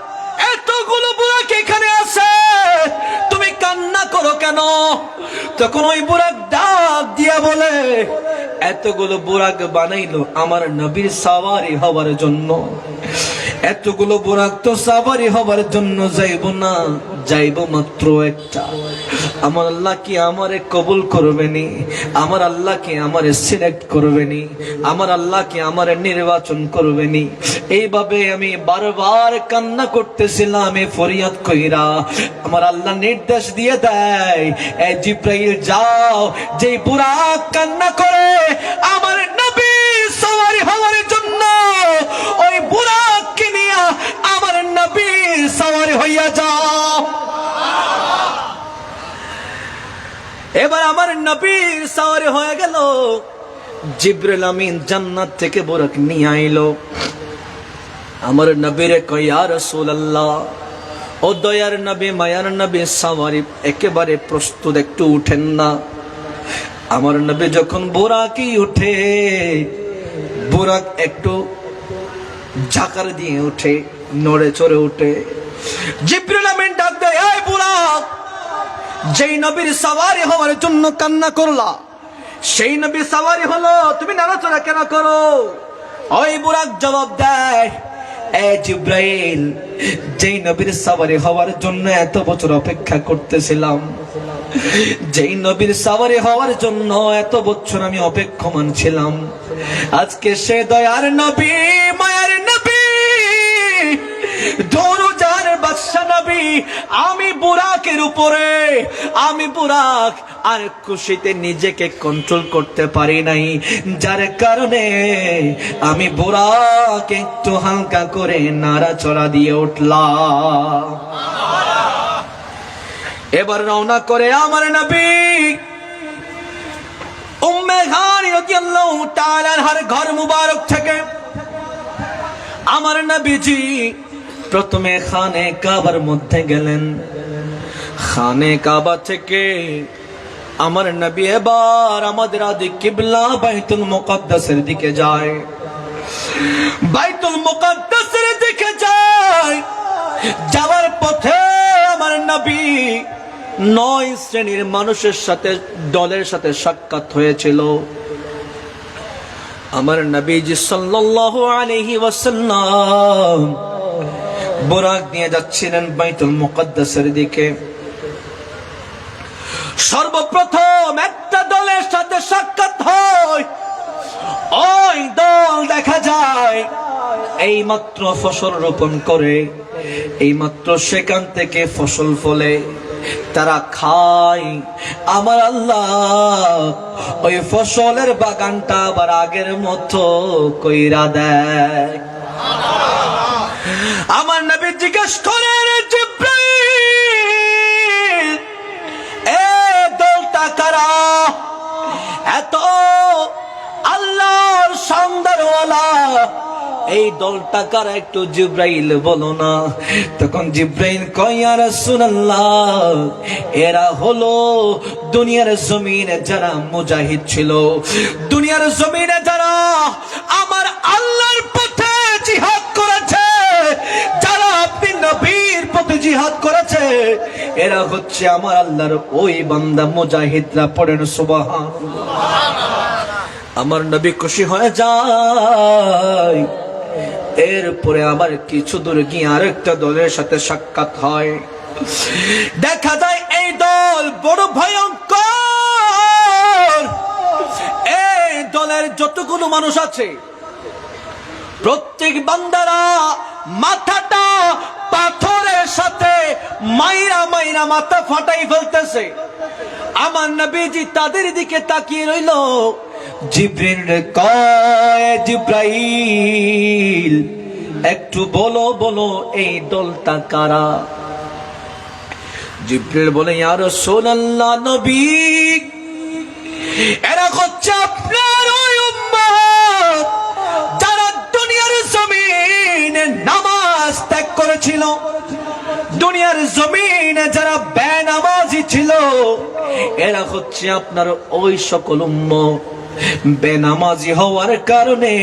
এতগুলো বুরাক এখানে আছে, তুমি কান্না করো কেন? তখন ওই বুরাক ডাক দিয়া বলে, এতগুলো বুরাক বানাইলো আমার নবীর সাওয়ারি হওয়ার জন্য। এতগুলো বুরাক তো সাওয়ারি হওয়ার জন্য যাইব না, যাইব মাত্র একটা। আমার আল্লাহ কি আমারে কবুল করবেনি? আমার আল্লাহ কি আমারে সিলেক্ট করবেনি? আমার আল্লাহ কি আমারে নির্বাচন করবেনি? এইভাবে আমি বারবার কান্না করতেছিলাম ফরিয়াদ কইরা। আমার আল্লাহ নির্দেশ দিয়ে দেয়, এ জিব্রাইল যাও, যেই বুরাক কান্না করে আমার নবী সাওয়ারি হওয়ার জন্য, ওই বুরাককে নিয়ে আমার নবী সাওয়ারি হইয়া যাও। এবার আমার নবীর সাওয়ারি হয়ে গেল। জিবরিল আমিন জান্নাত থেকে বুরাক নিয়ে আইলো। আমার নবীরে কয়, ইয়া রাসূলুল্লাহ, ও দয়ার নবী, মায়ার নবী, সাওয়ারি একেবারে প্রস্তুত, একটু উঠেন না। আমার নবী যখন বুরাকি উঠে, বুরাক একটু ঝাঁকার দিয়ে উঠে, নড়ে চড়ে উঠে। জিবরিল আমিন ডাক দেয়, এই বুরাক, যেই নবীর সাওয়ারি হওয়ার জন্য কান্না করলা, সেই নবী সাওয়ারি হলো, তুমি নাড়াচড়া কেন করো? ওই বুরাক জবাব দেয়, এ জিব্রাইল, যেই নবীর সাওয়ারি হওয়ার জন্য এত বছর অপেক্ষা করতেছিলাম, যেই নবীর সাওয়ারি হওয়ার জন্য এত বছর আমি অপেক্ষমান ছিলাম, আজকে সে দয়ার নবী, মায়ার নবী, দরজার বাদশা নবী, আমি বুরাকের উপরে, আমি বুরাক আর খুশিতে নিজেকে কন্ট্রোল করতে পারি নাই, যার কারণে আমি বুরাক একটু হালকা করে নাড়াচড়া দিয়ে উঠলাম। এবার রওনা করে আমার নবী উম্মে হানি রাদিয়াল্লাহু তাআলা আনহার ঘর মুবারক থেকে আমার নবীজি প্রথমে খানে কাবার মধ্যে গেলেন। খানে কাবা থেকে আমার নবী এবার আমাদের আদি কিবলা বাইতুল মুকাদ্দাসের দিকে যায়। বাইতুল মুকাদ্দাসের দিকে যায়, যাওয়ার পথে আমার নবী 9 শ্রেণীর মানুষের সাথে, দলের সাথে সাক্ষাৎ হয়েছিল। আমার নবীজি সাল্লাল্লাহু আলাইহি ওয়াসাল্লাম বুরাক নিয়ে যাচ্ছিলেন বাইতুল মুকাদ্দাসের দিকে। সর্বপ্রথম একটা দলের সাথে সাক্ষাৎ হয়। ওই দল দেখা যায় এইমাত্র ফসল রোপণ করে, এইমাত্র সেখান থেকে ফসল ফলে, তারা খায়। আমার আল্লাহ ওই ফসলের বাগানটা আবার আগের মতো কইরা দেয়। আমার নবী জিজ্ঞেস করেন, জিবরাইল, এ দলটা কারা? এত আল্লাহর সন্ধানওয়ালা এই দলটা কারা, একটু জিবরাইল বলো না। তখন জিবরাইল কয়, ইয়া রাসূলুল্লাহ, এরা হলো দুনিয়ার জমিনে যারা মুজাহিদ ছিল, দুনিয়ার জমিনে যারা আমার আল্লাহর পথে জিহাদ করেছে, যারা আপনি নবীর পথে জিহাদ করেছে, এরা হচ্ছে আমার আল্লাহর ওই বান্দা মুজাহিদরা। পড়েন সুবহানাল্লাহ। আমার নবী খুশি হয়ে যায়। এরপরে আবার কিছু দূর গিয়ে আরেকটা দলের সাথে সাক্ষাৎ হয়। দেখা যায় এই দল বড় ভয়ঙ্কর। এই দলের যতগুলো মানুষ আছে প্রত্যেক বান্দারা মাথাটা পাথরের সাথে মাইরা মাইরা মাথা ফাটাই ফেলতেছে। আমার নবীজি তাদের দিকে তাকিয়ে রইল। জিবরিল কয়, জিবরাইল, একটু বলো বলো এই দলটা কারা? জিবরিল বলে, ইয়া রাসূলুল্লাহ, নবী, এরা হচ্ছে আপনার ওই উম্মত যারা দুনিয়ার জমিনে নামাজ ত্যাগ করেছিল, দুনিয়ার জমিনে যারা বেনামাজি ছিল, এরা এরা হচ্ছে আপনার ওই সকল উম্মত বেনামাজি হওয়ার কারণে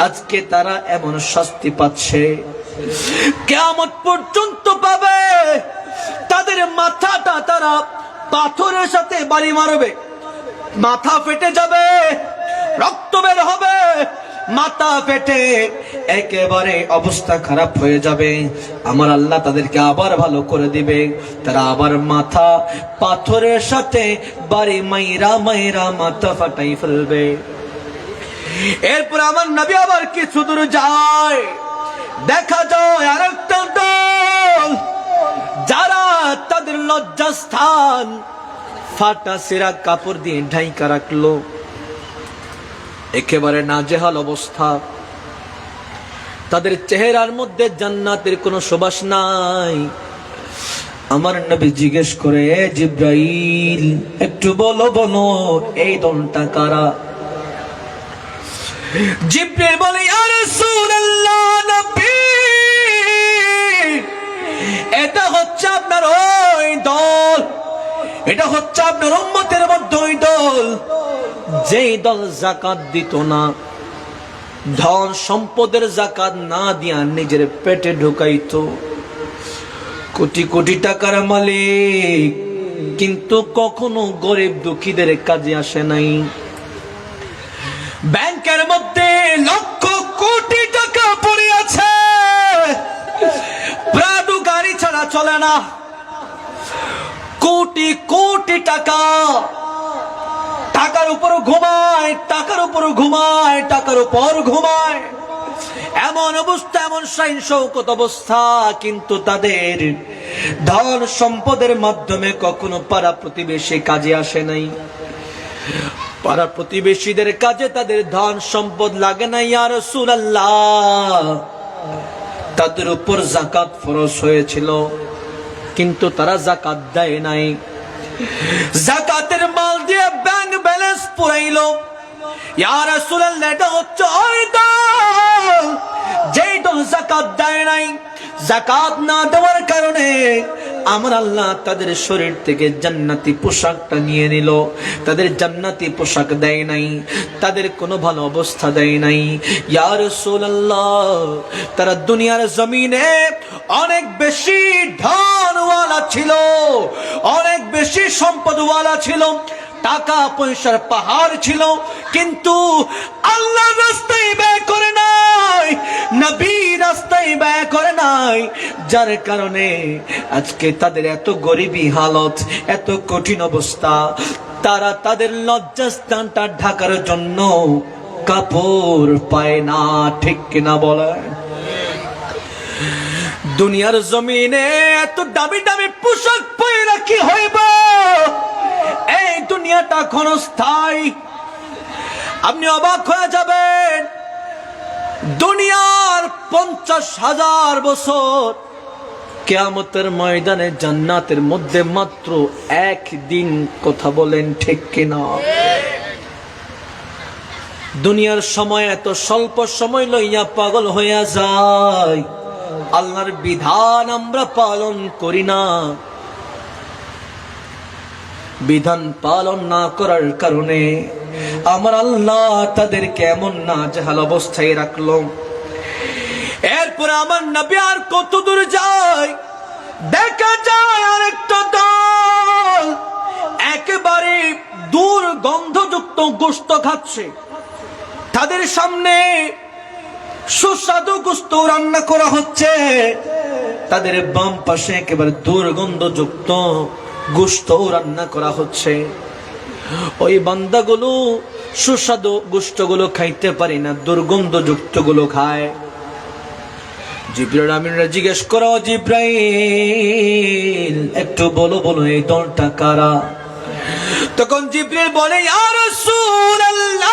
আজকে তারা এমন শাস্তি পাচ্ছে, কিয়ামত পর্যন্ত পাবে। তাদের মাথাটা তারা পাথরের সাথে বাড়ি মারবে, মাথা ফেটে যাবে, রক্ত বের হবে, মাথা ফেটে একেবারে অবস্থা খারাপ হয়ে যাবে। আমার আল্লাহ তাদেরকে আবার ভালো করে দিবে, তারা আবার মাথা পাথরের সাথে বাড়ি মাইরা মাইরা মাথা ফাটাই ফেলবে। এরপর আমার নবী আবার কিছু দূর যায়, দেখা যায় আরেকটা দল, যারা তাদের লজ্জাস্থান ফাটা সেরা কাপড় দিয়ে ঢাইকা রাখলো, একেবারে নাজেহাল অবস্থা। তাদের চেহারার মধ্যে জান্নাতের কোনো সুবাস নাই। আমার নবী জিজ্ঞেস করে, এ জিব্রাইল, একটু বলো বলো এই দলটা কারা? জিব্রাইল বলে, ইয়া রাসূলুল্লাহ, নবী, এটা হচ্ছে আপনার ওই দল, এটা হচ্ছে আপনার উম্মতের মধ্যে ওই দল যেই দল যাকাত দিত না, ধন সম্পদের যাকাত না দিয়া নিজের পেটে ঢুকাইতো, কোটি কোটি টাকার মালিক, কিন্তু কখনো গরিব দুঃখীদের কাজে আসে নাই। ব্যাংকের মধ্যে লক্ষ কোটি টাকা পড়ে আছে, প্রাডো গাড়ি ছাড়া চলে না, কোটি কোটি টাকা, টাকার উপর ঘুমায়, টাকার উপর ঘুমায়, টাকার উপর ঘুমায়, এমন অবস্থা, এমন শাইন শৌকত অবস্থা, কিন্তু তাদের ধন সম্পদের মাধ্যমে কখনো পাড়া প্রতিবেশী কাজে আসে নাই, পাড়া প্রতিবেশীদের কাজে তাদের ধন সম্পদ লাগে না। ইয়া রাসূলুল্লাহ, তাদের উপর যাকাত ফরজ হয়েছিল, কিন্তু তারা যাকাত দেয় নাই। যাকাতের মাল দিয়ে ব্যাংক ব্যালেন্স পুরাইলো। ইয়া রাসূলুল্লাহ, এটা হচ্ছে ওই দল যেই দল যাকাত দেয় নাই। যাকাত না দেওয়ার কারণে আমার আল্লাহ তাদের শরীর থেকে জান্নাতি পোশাকটা নিয়ে নিল, তাদের জান্নাতি পোশাক দেয় নাই, তাদের কোনো ভালো অবস্থা দেয় নাই। ইয়া রাসূলুল্লাহ, তারা দুনিয়ার জমিনে অনেক বেশি ধনওয়ালা ছিল, অনেক বেশি সম্পদওয়ালা ছিল, টাকা পয়সার পাহাড় ছিল, কিন্তু আল্লাহর রাস্তায় ব্যয় করে নাই, নবীর রাস্তায় ব্যয় করে নাই, যার কারণে আজকে তাদের এত গরিবী হালত, এত কঠিন অবস্থা। তারা তাদের লজ্জাস্থানটা ঢাকার জন্য কাপড় পায় না, ঠিক কিনা বলেন? দুনিয়ার জমিনে এত দামি দামি পোশাক পরে কি হইব? এই দুনিয়াটা ক্ষণস্থায়ী। আপনি অবাক হয়ে যাবেন, দুনিয়ার 50,000 বছর, কিয়ামতের ময়দানে জান্নাতের মধ্যে মাত্র একদিন। কথা বলেন ঠিক কিনা? দুনিয়ার সময় এত স্বল্প সময় লইয়া পাগল হইয়া যায়, আল্লাহর বিধান আমরা পালন করি না। বিধান পালন না করার কারণে আমার আল্লাহ তাদেরকে এমন নাজেহাল অবস্থায় রাখলো। এরপরে আমার নবী আর কত দূর যায়, দেখা যায় আরেকটা দল একেবারে দুর্গন্ধযুক্ত গোশত খাচ্ছে। তাদের সামনে সুস্বাদু গোশত রান্না করা হচ্ছে, তাদের বাম পাশে একেবারে দুর্গন্ধযুক্ত গোশত রান্না করা হচ্ছে। ওই বান্দাগুলো সুস্বাদু গোশতগুলো খাইতে পারে না, দুর্গন্ধযুক্ত গুলো খায়। জিবরাইল আমিনরা জিজ্ঞেস করো, জিবরাইল একটু বলো বলো এই দলটা কারা? তখন জিবরাইল বলে, ইয়া রাসূলুল্লাহ,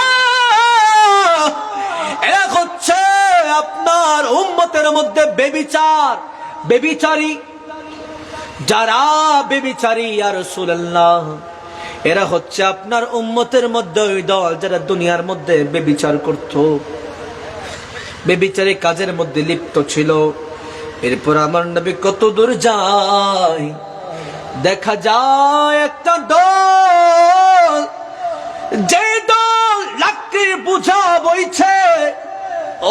এরা হচ্ছে আপনার উম্মতের মধ্যে বেবিচার, বেবিচারী, যারা বেবিচারী। ইয়া রাসূলুল্লাহ, এরা হচ্ছে আপনার উম্মতের মধ্যে ওই দল যারা দুনিয়ার মধ্যে বেবিচার করত, বেবিচারী কাজের মধ্যে লিপ্ত ছিল। এরপর আমার নবী কত দূর যায়, দেখা যায় একটা দল, যে দল লাকড়ির বোঝা বইছে,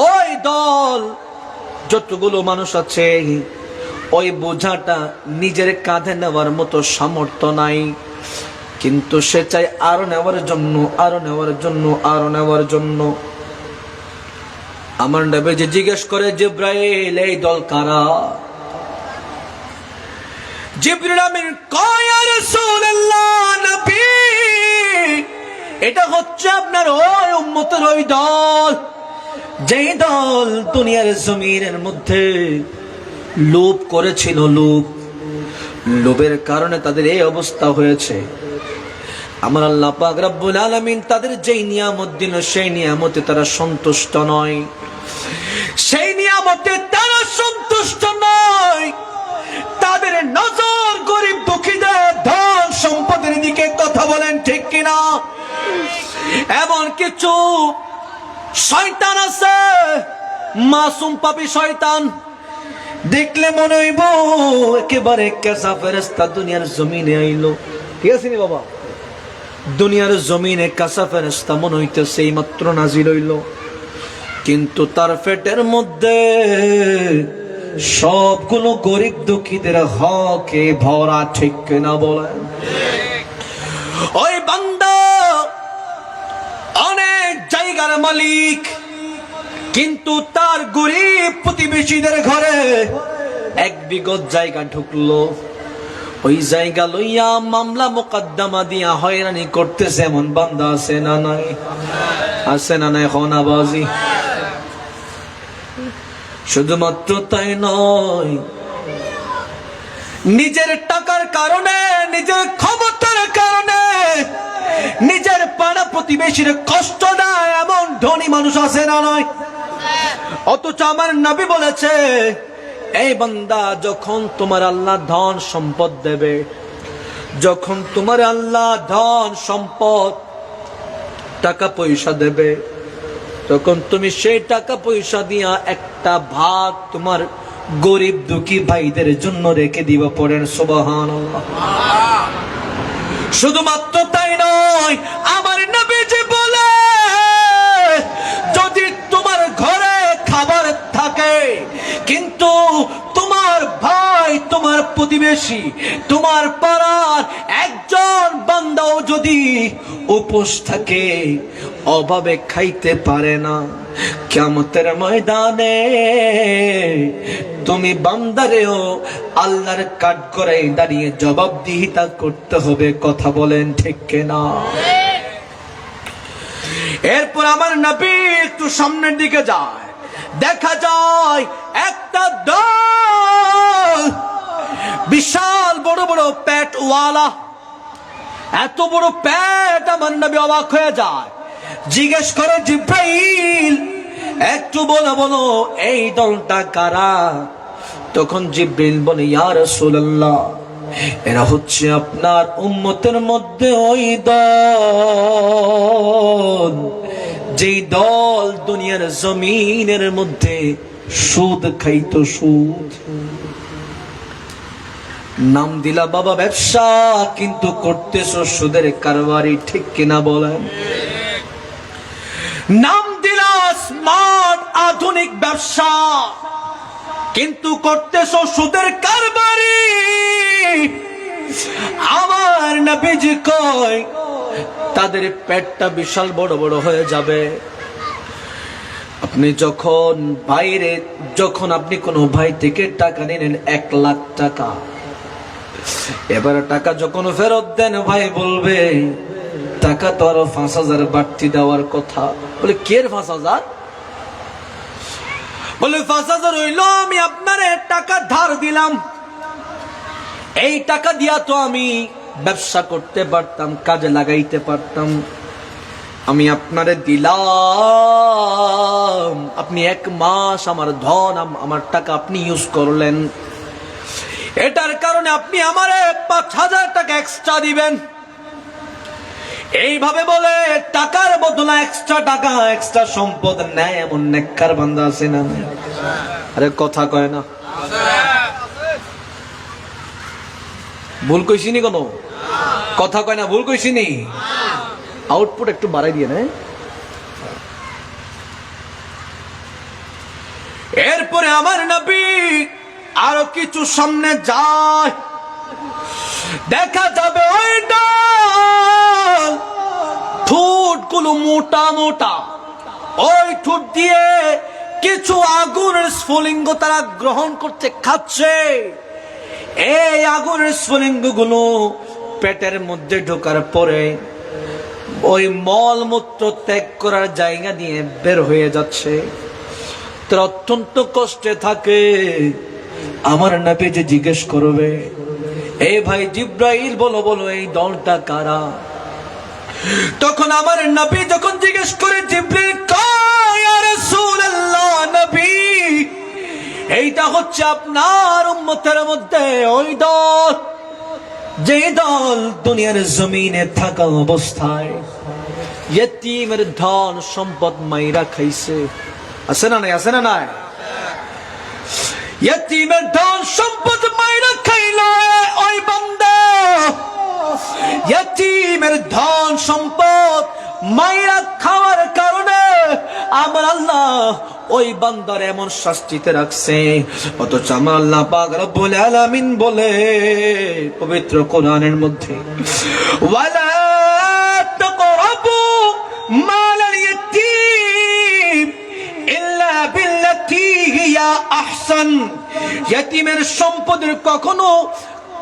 ওই দল যতগুলো মানুষ আছে ওই বোঝাটা নিজের কাঁধে নেওয়ার মতো সামর্থ্য নাই, কিন্তু সে চাই আরো নেওয়ার জন্য, আরো নেওয়ার জন্য, আরো নেওয়ার জন্য। আমার নবীজি জিজ্ঞেস করে, জিবরাইল এই দল কারা? জিবরিল আমিন কয়, ইয়া রাসূলুল্লাহ নবী, এটা হচ্ছে আপনার ওই উম্মতের ওই দল, যেই দল দুনিয়ার জমিনের মধ্যে লোভ করেছিল, লোভের কারণে তাদের এই অবস্থা হয়েছে। আমার আল্লাহ পাক রব্বুল আলামিন তাদের যেই নিয়ামত দিল, সেই নিয়ামতে তারা সন্তুষ্ট নয়, সেই নিয়ামতে তারা সন্তুষ্ট নয়। তাদের নজর গরিব দুঃখীদের ধন সম্পদের দিকে। কথা বলেন ঠিক কিনা? এমন কিছু শয়তান আছে, মাসুম পাপী শয়তান, দেখলে মনে হইব একেবারে কেসা ফেরেশতা দুনিয়ার জমিনে আইলো। ঠিক আছে নি বাবা? দুনিয়ার জমিনে কাঁচা ফেরেশতা মনে হইতেছে এই মাত্র নাজিল হইল, কিন্তু তার পেটের মধ্যে সবগুলো গরিব দুঃখীদের হকে ভরা। ঠিক কিনা বলেন? ওই বান্দা অনেক জায়গার মালিক, কিন্তু তার গরিব প্রতিবেশীদের ঘরে এক বিঘত জায়গা ঢুকলো, ওই জায়গা লইয়া মামলা মোকদ্দমা দিয়া হয়রানি করতেছে এমন বান্দা আছে না নাই? আছে না নাই? হনাবাজি। শুধুমাত্র তাই নয়, নিজের টাকার কারণে, নিজের ক্ষমতার কারণে নিজের পাড়া প্রতিবেশীর কষ্ট দেয় এমন ধনী মানুষ আছে না নয়? অথচ আমার নবী বলেছে, এই বান্দা, যখন তোমার আল্লাহ ধন সম্পদ দেবে, যখন তোমার আল্লাহ ধন সম্পদ টাকা পয়সা দেবে, তখন তুমি সেই টাকা পয়সা দিয়া একটা ভাগ তোমার গরিব দুঃখী ভাইদের জন্য রেখে দিবা। পড়েন সুবহানাল্লাহ। শুধুমাত্র তাই নয়, আমার নবীজি বলে, যদি তোমার ঘরে খাবার থাকে কিন্তু তোমার ভাই, তোমার প্রতিবেশী, তোমার পাড়ার একজন বান্দাও যদি উপোস থাকে, অভাবে খাইতে পারে না, কিয়ামতের ময়দানে তুমি বান্দারেও আল্লাহর কাঠগড়ায় দাঁড়িয়ে জবাবদিহিতা করতে হবে। কথা বলেন ঠিক কিনা? এরপর আমার নবী একটু সামনের দিকে যায়, দেখা যায় একটা দল, বিশাল বড় বড় পেটওয়ালা, এত বড় পেট। আমার নবী অবাক হয়ে যায়, জিজ্ঞেস করে, জিবরাইল একটু বলো এই দলটা কারা? তখন জিবরাইল বলে, ইয়া রাসূলুল্লাহ, এরা হচ্ছে আপনার উম্মতের মধ্যে ওই দল, যেই দল দুনিয়ার জমিনের মধ্যে সুদ খাইতো, সুদ। নাম দিলা বাবা ব্যবসা, কিন্তু করতেছো সুদের কারবারি। ঠিক কিনা বলেন? নাম দিলা স্মার্ট আধুনিক ব্যবসা, কিন্তু করতেছো সুদের কারবারি। আমার নবীজি কয়, তাদের পেটটা বিশাল বড় বড় হয়ে যাবে। আপনি যখন বাইরে, যখন আপনি কোনো ভাই থেকে টাকা নিলেন 1 লাখ টাকা, এবার টাকা যখন ফেরত দেন, ভাই বলবে টাকা তো আরো 5,000 বাড়তি দেওয়ার কথা। বলে কের 5,000? বলে 5,000 হইল আমি আপনারে টাকা ধার দিলাম, এই টাকা দিয়া তো আমি ব্যবসা করতে পারতাম, কাজে লাগাইতে পারতাম, আমি আপনারে দিলাম, আপনি 1 মাস আমার ধন, আমার টাকা আপনি ইউজ করলেন, এটার কারণে আপনি আমারে 5,000 টাকা এক্সট্রা দিবেন। এইভাবে বলে টাকার বদলে এক্সট্রা টাকা, এক্সট্রা সম্পদ নেয় এমন নেককার বান্দা আছে না? আরে কথা কয় না। ভুল কইছিনি কোন কথা কয় না, ভুল কইছিনি? আউটপুট একটু বাড়াই দিয়ে না। এরপরে আমার নবী আরো কিছু সামনে যায়, দেখা যাবে ওই ডাল ঠোঁট গুলো মোটা মোটা, ওই ঠোঁট দিয়ে কিছু আগুনের স্ফুলিঙ্গ তারা গ্রহণ করতে খাচ্ছে। এই আগুনের স্ফুলিঙ্গ গুলো পেটের মধ্যে ঢোকার পরে ওই মলমূত্র ত্যাগ করার জায়গা দিয়ে বের হয়ে যাচ্ছে। তারা অত্যন্ত কষ্টে থাকে। আমার নবী যে জিজ্ঞেস করবে, এ ভাই জিব্রাইল বলো বলো এই দলটা কারা? তখন আমার নবী যখন জিজ্ঞেস করে, জিব্রাইল কয় ইয়া রাসূলুল্লাহ, নবী এইটা হচ্ছে আপনার উম্মতের মধ্যে ওই দল, যে দল দুনিয়ার জমিনে থাকা অবস্থায় ইয়েতিমের ধন সম্পদ মাইরা খাইছে। আছে না নাই? আছে না নাই? ইয়েতিমের ধন সম্পদ মাইরা খাইলো ওই বান্দা। ইয়েতিমের ধন সম্পদ মাইরা খাওয়ার কারণে আমার আল্লাহ ওই বান্দার এমন শাস্তিতে রাখছে। অথচ আমার আল্লাহ পাক রব্বুল আলামিন বলে পবিত্র কোরআনের মধ্যে, ওয়ালা তাকরাবু মালাল ইয়াতীম ইল্লা বিল্লাতী হিয়া আহসান। ইয়াতীমের সম্পদের কখনো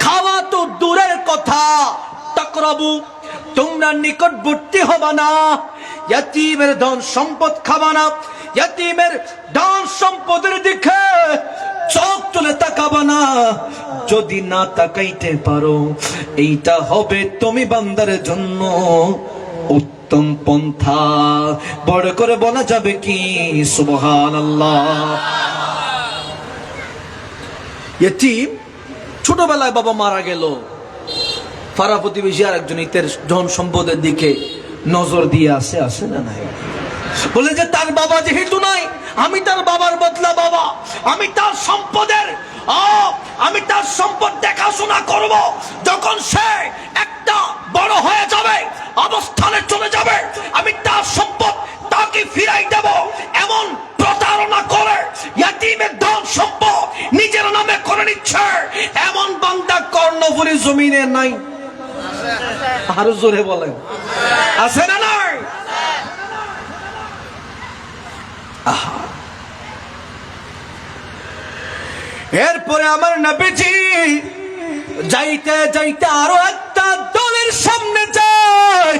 খাওয়া তো দূরের কথা, তাকরাবু তোমরা নিকটবর্তী হবা না, ইয়াতীমের ধন সম্পদ খাবা না, ইয়াতীমের ধন সম্পদের দিকে চোখ তুলে তাকাবা না। যদি না তাকাইতে পারো, এইটা হবে তুমি বান্দার জন্য উত্তম পন্থা। বড় করে বলা যাবে কি সুবহানাল্লাহ। ইয়েতিম ছোটবেলায় বাবা মারা গেল, পাড়া প্রতিবেশী আর একজন ইতের ধন সম্পদের দিকে নজর দিয়ে আসে না নাই? বলে যে তার বাবা যেহেতু নাই, আমি তার বাবার বদলা বাবা, আমি তার সম্পদের আমি তার সম্পদ দেখাশোনা করব। যখন সে একটা বড় হয়ে যাবে, অবস্থানে চলে যাবে, আমি তার সম্পদ তাকে ফিরাই দেব। এমন প্রতারণা করে ইয়াতীমের ধন সম্পদ নিজের নামে করে নিচ্ছে, এমন বান্দা কর্ণফুলী জমিনে নাই। আরো জোরে বলেন, আছে না নাই? এরপরে আমার নবীজি যাইতে যাইতে আরো একটা দলের সামনে যায়।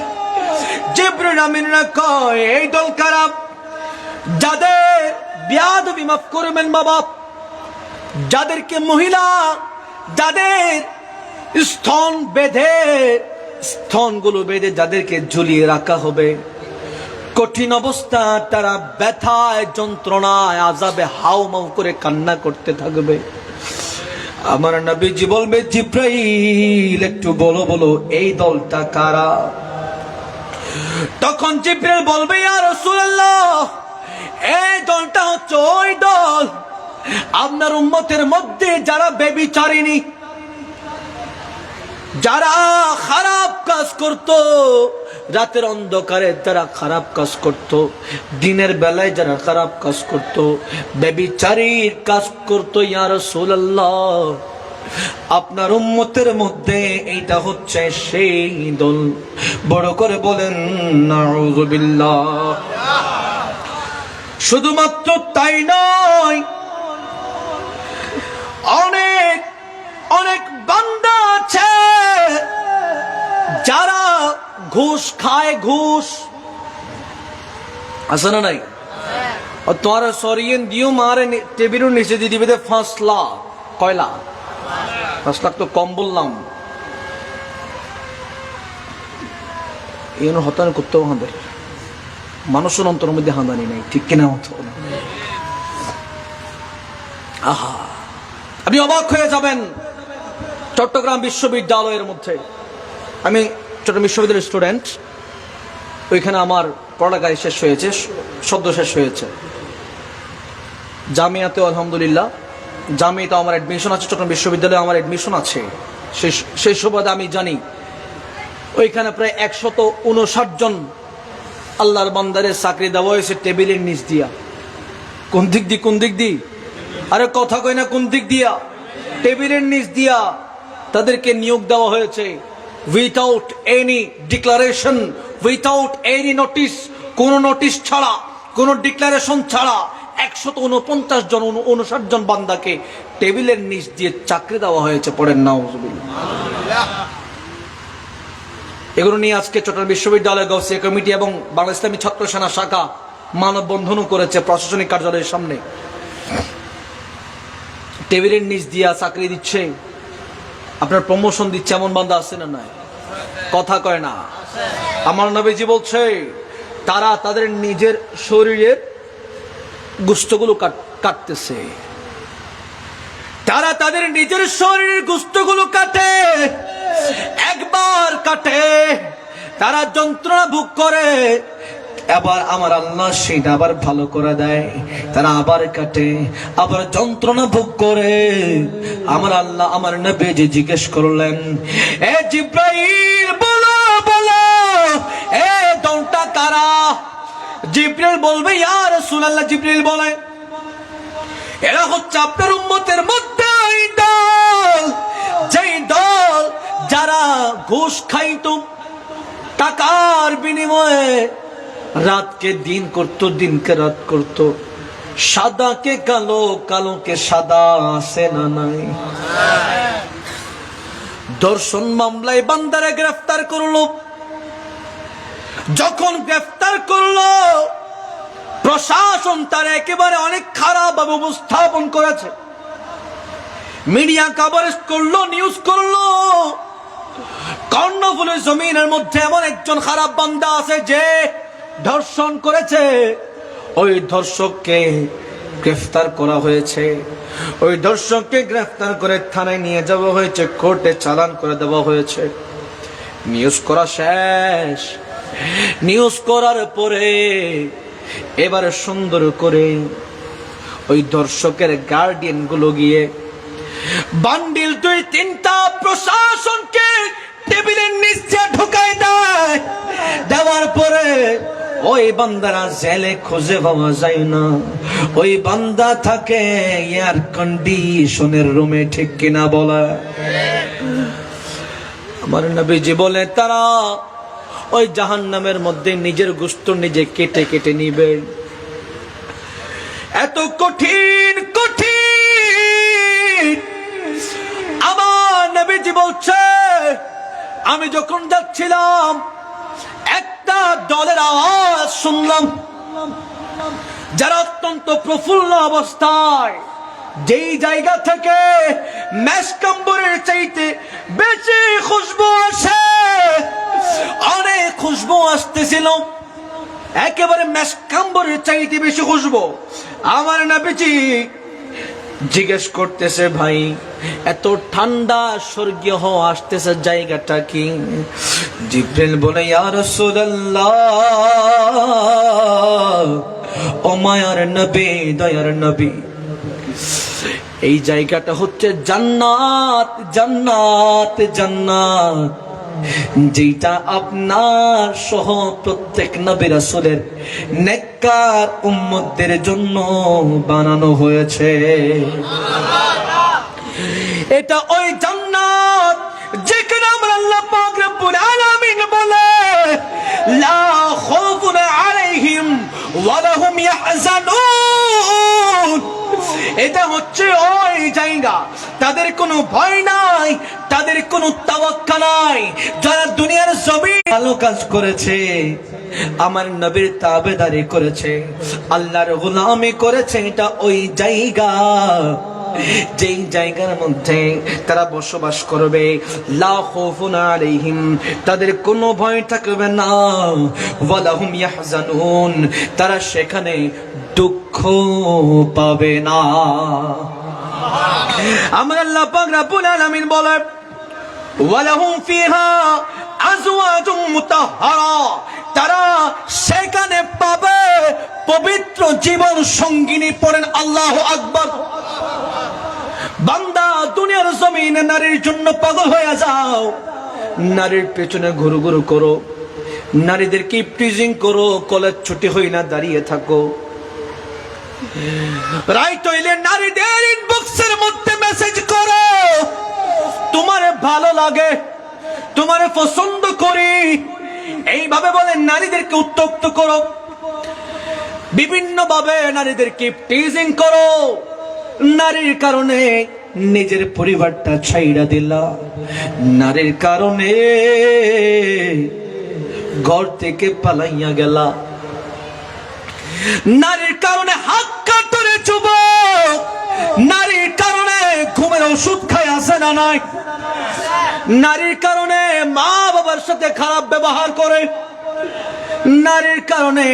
জিবরিল আমিনরা কয়, এই দল কারা? যাদের বেয়াদবি মাফ করবেন মা বাপ, যাদেরকে মহিলা, যাদের স্তনগুলো বেঁধে যাদেরকে ঝুলিয়ে রাখা হবে, কঠিন অবস্থা, তারা ব্যথায় যন্ত্রণায় আযাবে হাউমাউ করে কান্না করতে থাকবে। আমার নবীজি বলবে, জিব্রাইল একটু বলো বলো এই দলটা কারা? তখন জিব্রাইল বলবে, ইয়া রাসূলুল্লাহ, এই দলটা হচ্ছে ওই দল আপনার উম্মতের মধ্যে যারা ব্যভিচারিণী, যারা খারাপ কাজ করত, রাতের অন্ধকারে যারা খারাপ কাজ করত, দিনের বেলায় যারা খারাপ কাজ করত, ব্যভিচারীর কাজ করত। ইয়া রাসূলুল্লাহ, আপনার উম্মতের মধ্যে এইটা হচ্ছে সেই দল। বড় করে বলেন নাউযুবিল্লাহ। শুধুমাত্র তাই নয়, অনেক অনেক বান্দা আছে যারা ঘুষ খায়। ঘুষ আছে না নাই? তোমার সরিয়েন দিও মারে টেবিলের নিচে দিয়ে দিবে 5 লাখ। কয় লাখ? 5 লাখ তো কম বললাম। এই হতান করতেও হাঁদানি, মানুষের অন্তরের মধ্যে হাঁদানি নাই, ঠিক কিনা? হতো আহা, আপনি অবাক হয়ে যাবেন। চট্টগ্রাম বিশ্ববিদ্যালয়ের মধ্যে, আমি চট্টগ্রাম বিশ্ববিদ্যালয়ের স্টুডেন্ট, ওইখানে আমার পড়ালেখা শেষ হয়েছে, সদ্য শেষ হয়েছে। জামিয়াতেও আলহামদুলিল্লাহ, জামিয়াতে আমার অ্যাডমিশন আছে, চট্টগ্রাম বিশ্ববিদ্যালয়ে আমার অ্যাডমিশন আছে। সেই সুবাদে আমি জানি ওইখানে প্রায় 159 জন আল্লাহর বান্দারে চাকরি দেওয়া হয়েছে টেবিলের নিচ দিয়া। কোন দিক দি আরে কথা কই না, কোন দিক দিয়া? টেবিলের নিচ দিয়া তাদেরকে নিয়োগ দেওয়া হয়েছে, without any declaration, without any notice, কোন নোটিশ ছাড়া, কোন ডিক্লারেশন ছাড়া 149 জন 59 জন বান্দাকে টেবিলের নিচ দিয়ে চাকরি দেওয়া হয়েছে। পড়েন নাউজুবিল্লাহ। এগুলো নিয়ে আজকে চট্টগ্রাম বিশ্ববিদ্যালয় গৌসিয়া কমিটি এবং বাংলা ইসলামী ছাত্র সেনা শাখা মানববন্ধনও করেছে প্রশাসনিক কার্যালয়ের সামনে। টেবিলের নিচ দিয়া চাকরি দিচ্ছে, আপনার প্রমোশন দিচ্ছে, এমন বান্দা আছে না নাই? কথা কয় না। আমার নবীজি বলছে তারা তাদের নিজের শরীরের গোশতগুলো কাটতেছে, তারা তাদের নিজের শরীরের গোশতগুলো কাটে, একবার কাটে, তারা যন্ত্রণা ভোগ করে, আবার আমার আল্লাহ সেটা আবার ভালো করে দেয়, তারা আবার কাটে, আবার যন্ত্রণা ভোগ করে। আমার আল্লাহ আমার নবীজি জিজ্ঞেস করলেন, এ জিব্রাইল বলো বলো, এ দলটা কারা? জিব্রাইল বলবে, ইয়া রাসূলুল্লাহ। জিব্রাইল বলে, এরা হচ্ছে আপনার উম্মতের মধ্যে ওই দল, যেই দল যারা ঘুষ খাইতো, টাকার বিনিময়ে রাতকে দিন করত, দিনকে রাত করত, সাদাকে কালো, কালোকে সাদা, আছে না নাই? ধর্ষণ মামলায় বান্দারে গ্রেফতার করলো, যখন গ্রেফতার করলো প্রশাসন তার একেবারে অনেক খারাপ ভাবে উপস্থাপন করেছে, মিডিয়া কভারেজ করলো, নিউজ করলো, কর্ণফুলের জমিনের মধ্যে এমন একজন খারাপ বান্দা আছে যে ধর্ষণ করেছে, ওই ধর্ষককে গ্রেফতার করা হয়েছে, ওই ধর্ষককে গ্রেফতার করে থানায় নিয়ে যাওয়া হয়েছে, কোর্টে চালান করে দেওয়া হয়েছে। নিউজ করা শেষ, নিউজ করার পরে এবারে সুন্দর করে ওই দর্শকের গার্ডিয়ান গুলো গিয়ে বান্ডিল 2-3টা প্রশাসনকে টেবিলের নিচে ঢুকাই দেয়। দেওয়ার পরে ওই বান্দারা জেলে খুঁজে পাওয়া যায় না, ওই বান্দা থাকে এয়ার কন্ডিশনের রুমে। ঠিক কিনা বলে? আমার নবীজি বলে তারা ওই জাহান্নামের মধ্যে নিজের গোশত নিজে কেটে কেটে নিবে। এত কঠিন কঠিন। আমার নবীজি বলছে, আমি যখন যাচ্ছিলাম একটা দলের আওয়াজ শুনলাম, যারা অত্যন্ত প্রফুল্ল অবস্থায়, যেই জায়গা থেকে মেশকাম্বরের চাইতে বেশি খুশবু আসে, অনেক খুশবু আসতেছিল, একেবারে মেশকাম্বরের চাইতে বেশি খুশবু। আমার নবীজি জিজ্ঞেস করতেছে, ভাই এত ঠান্ডা স্বর্গীয় হওয়া আসতেছে, জায়গাটা কি? জিবরিল বলে, ইয়া রাসূলুল্লাহ, ও মায়ার নবী, দয়ার নবী, এই জায়গাটা হচ্ছে জান্নাত, জান্নাত, জান্নাত, যেটা আপনার সহ প্রত্যেক নবী রাসূলের নেককার উম্মতদের জন্য বানানো হয়েছে। এটা ওই জান্নাত যেখানে আমরা আল্লাহ পাক রব্বুল আলামিন বলে, লা খাউফুন আলাইহিম ওয়া লাহুম ইয়াহজানুন। এটা হচ্ছে ওই জায়গা, তাদের কোনো ভয় নাই, তাদের কোনো তাওয়াক্কা নাই। যারা দুনিয়ার জমিনে ভালো কাজ করেছে, আমার নবীর তাবেদারি করেছে, আল্লাহর গোলামি করেছে, এটা ওই জায়গা, যেই জায়গার মধ্যে তারা বসবাস করবে। লা খাউফুন আলাইহিম, তাদের কোনো ভয় থাকবে না, ওয়া লাহুম ইয়াহজানুন, তারা সেখানে দুঃখ পাবে না। আমার আল্লাহ পাক রব্বুল আলামিন বলে, ওয়া লাহুম ফিহা আজওয়াজুম মুতাহহারা, তারা সেখানে পাবে পবিত্র জীবন সঙ্গিনী। পড়েন আল্লাহু আকবার। বান্দা দুনিয়ার জমিনে নারীর জন্য পাগল হয়ে যাও, নারীর পেছনে ঘুরু ঘুরু করো, নারীদেরকে প্রিজিং করো, কলেজ ছুটি হই না দাঁড়িয়ে থাকো। রাইট হইলে নারীদের ইনবক্সের মধ্যে মেসেজ করো, তোমারে ভালো লাগে, তোমারে পছন্দ করি, এইভাবে বলে নারীদেরকে উত্ত্যক্ত করো, বিভিন্ন ভাবে নারীদেরকে টিজিং করো। নারীর কারণে নিজের পরিবারটা ছাইড়া দিলা, নারীর কারণে ঘর থেকে পালাইয়া গেলা, নারীর কারণে হাত কাটরে যুবক, নারীর কারণে ঘুমের ওষুধ খায় আছে না নাই, নারীর কারণে মা বাবার সাথে খারাপ ব্যবহার করে, নারীর কারণে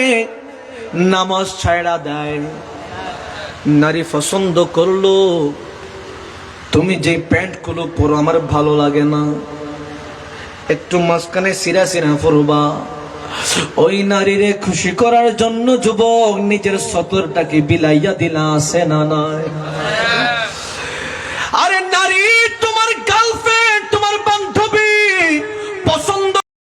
নামাজ ছাইড়া দেয়। নারী পছন্দ করলো, তুমি যে প্যান্ট গুলো পরো আমার ভালো লাগে না, একটু মাঝখানে সিরা সিরা পরবা। ওই নারীরে খুশি করার জন্য যুবক নিজের সতরটাকে বিলাইয়া দিলা আছে না নাই?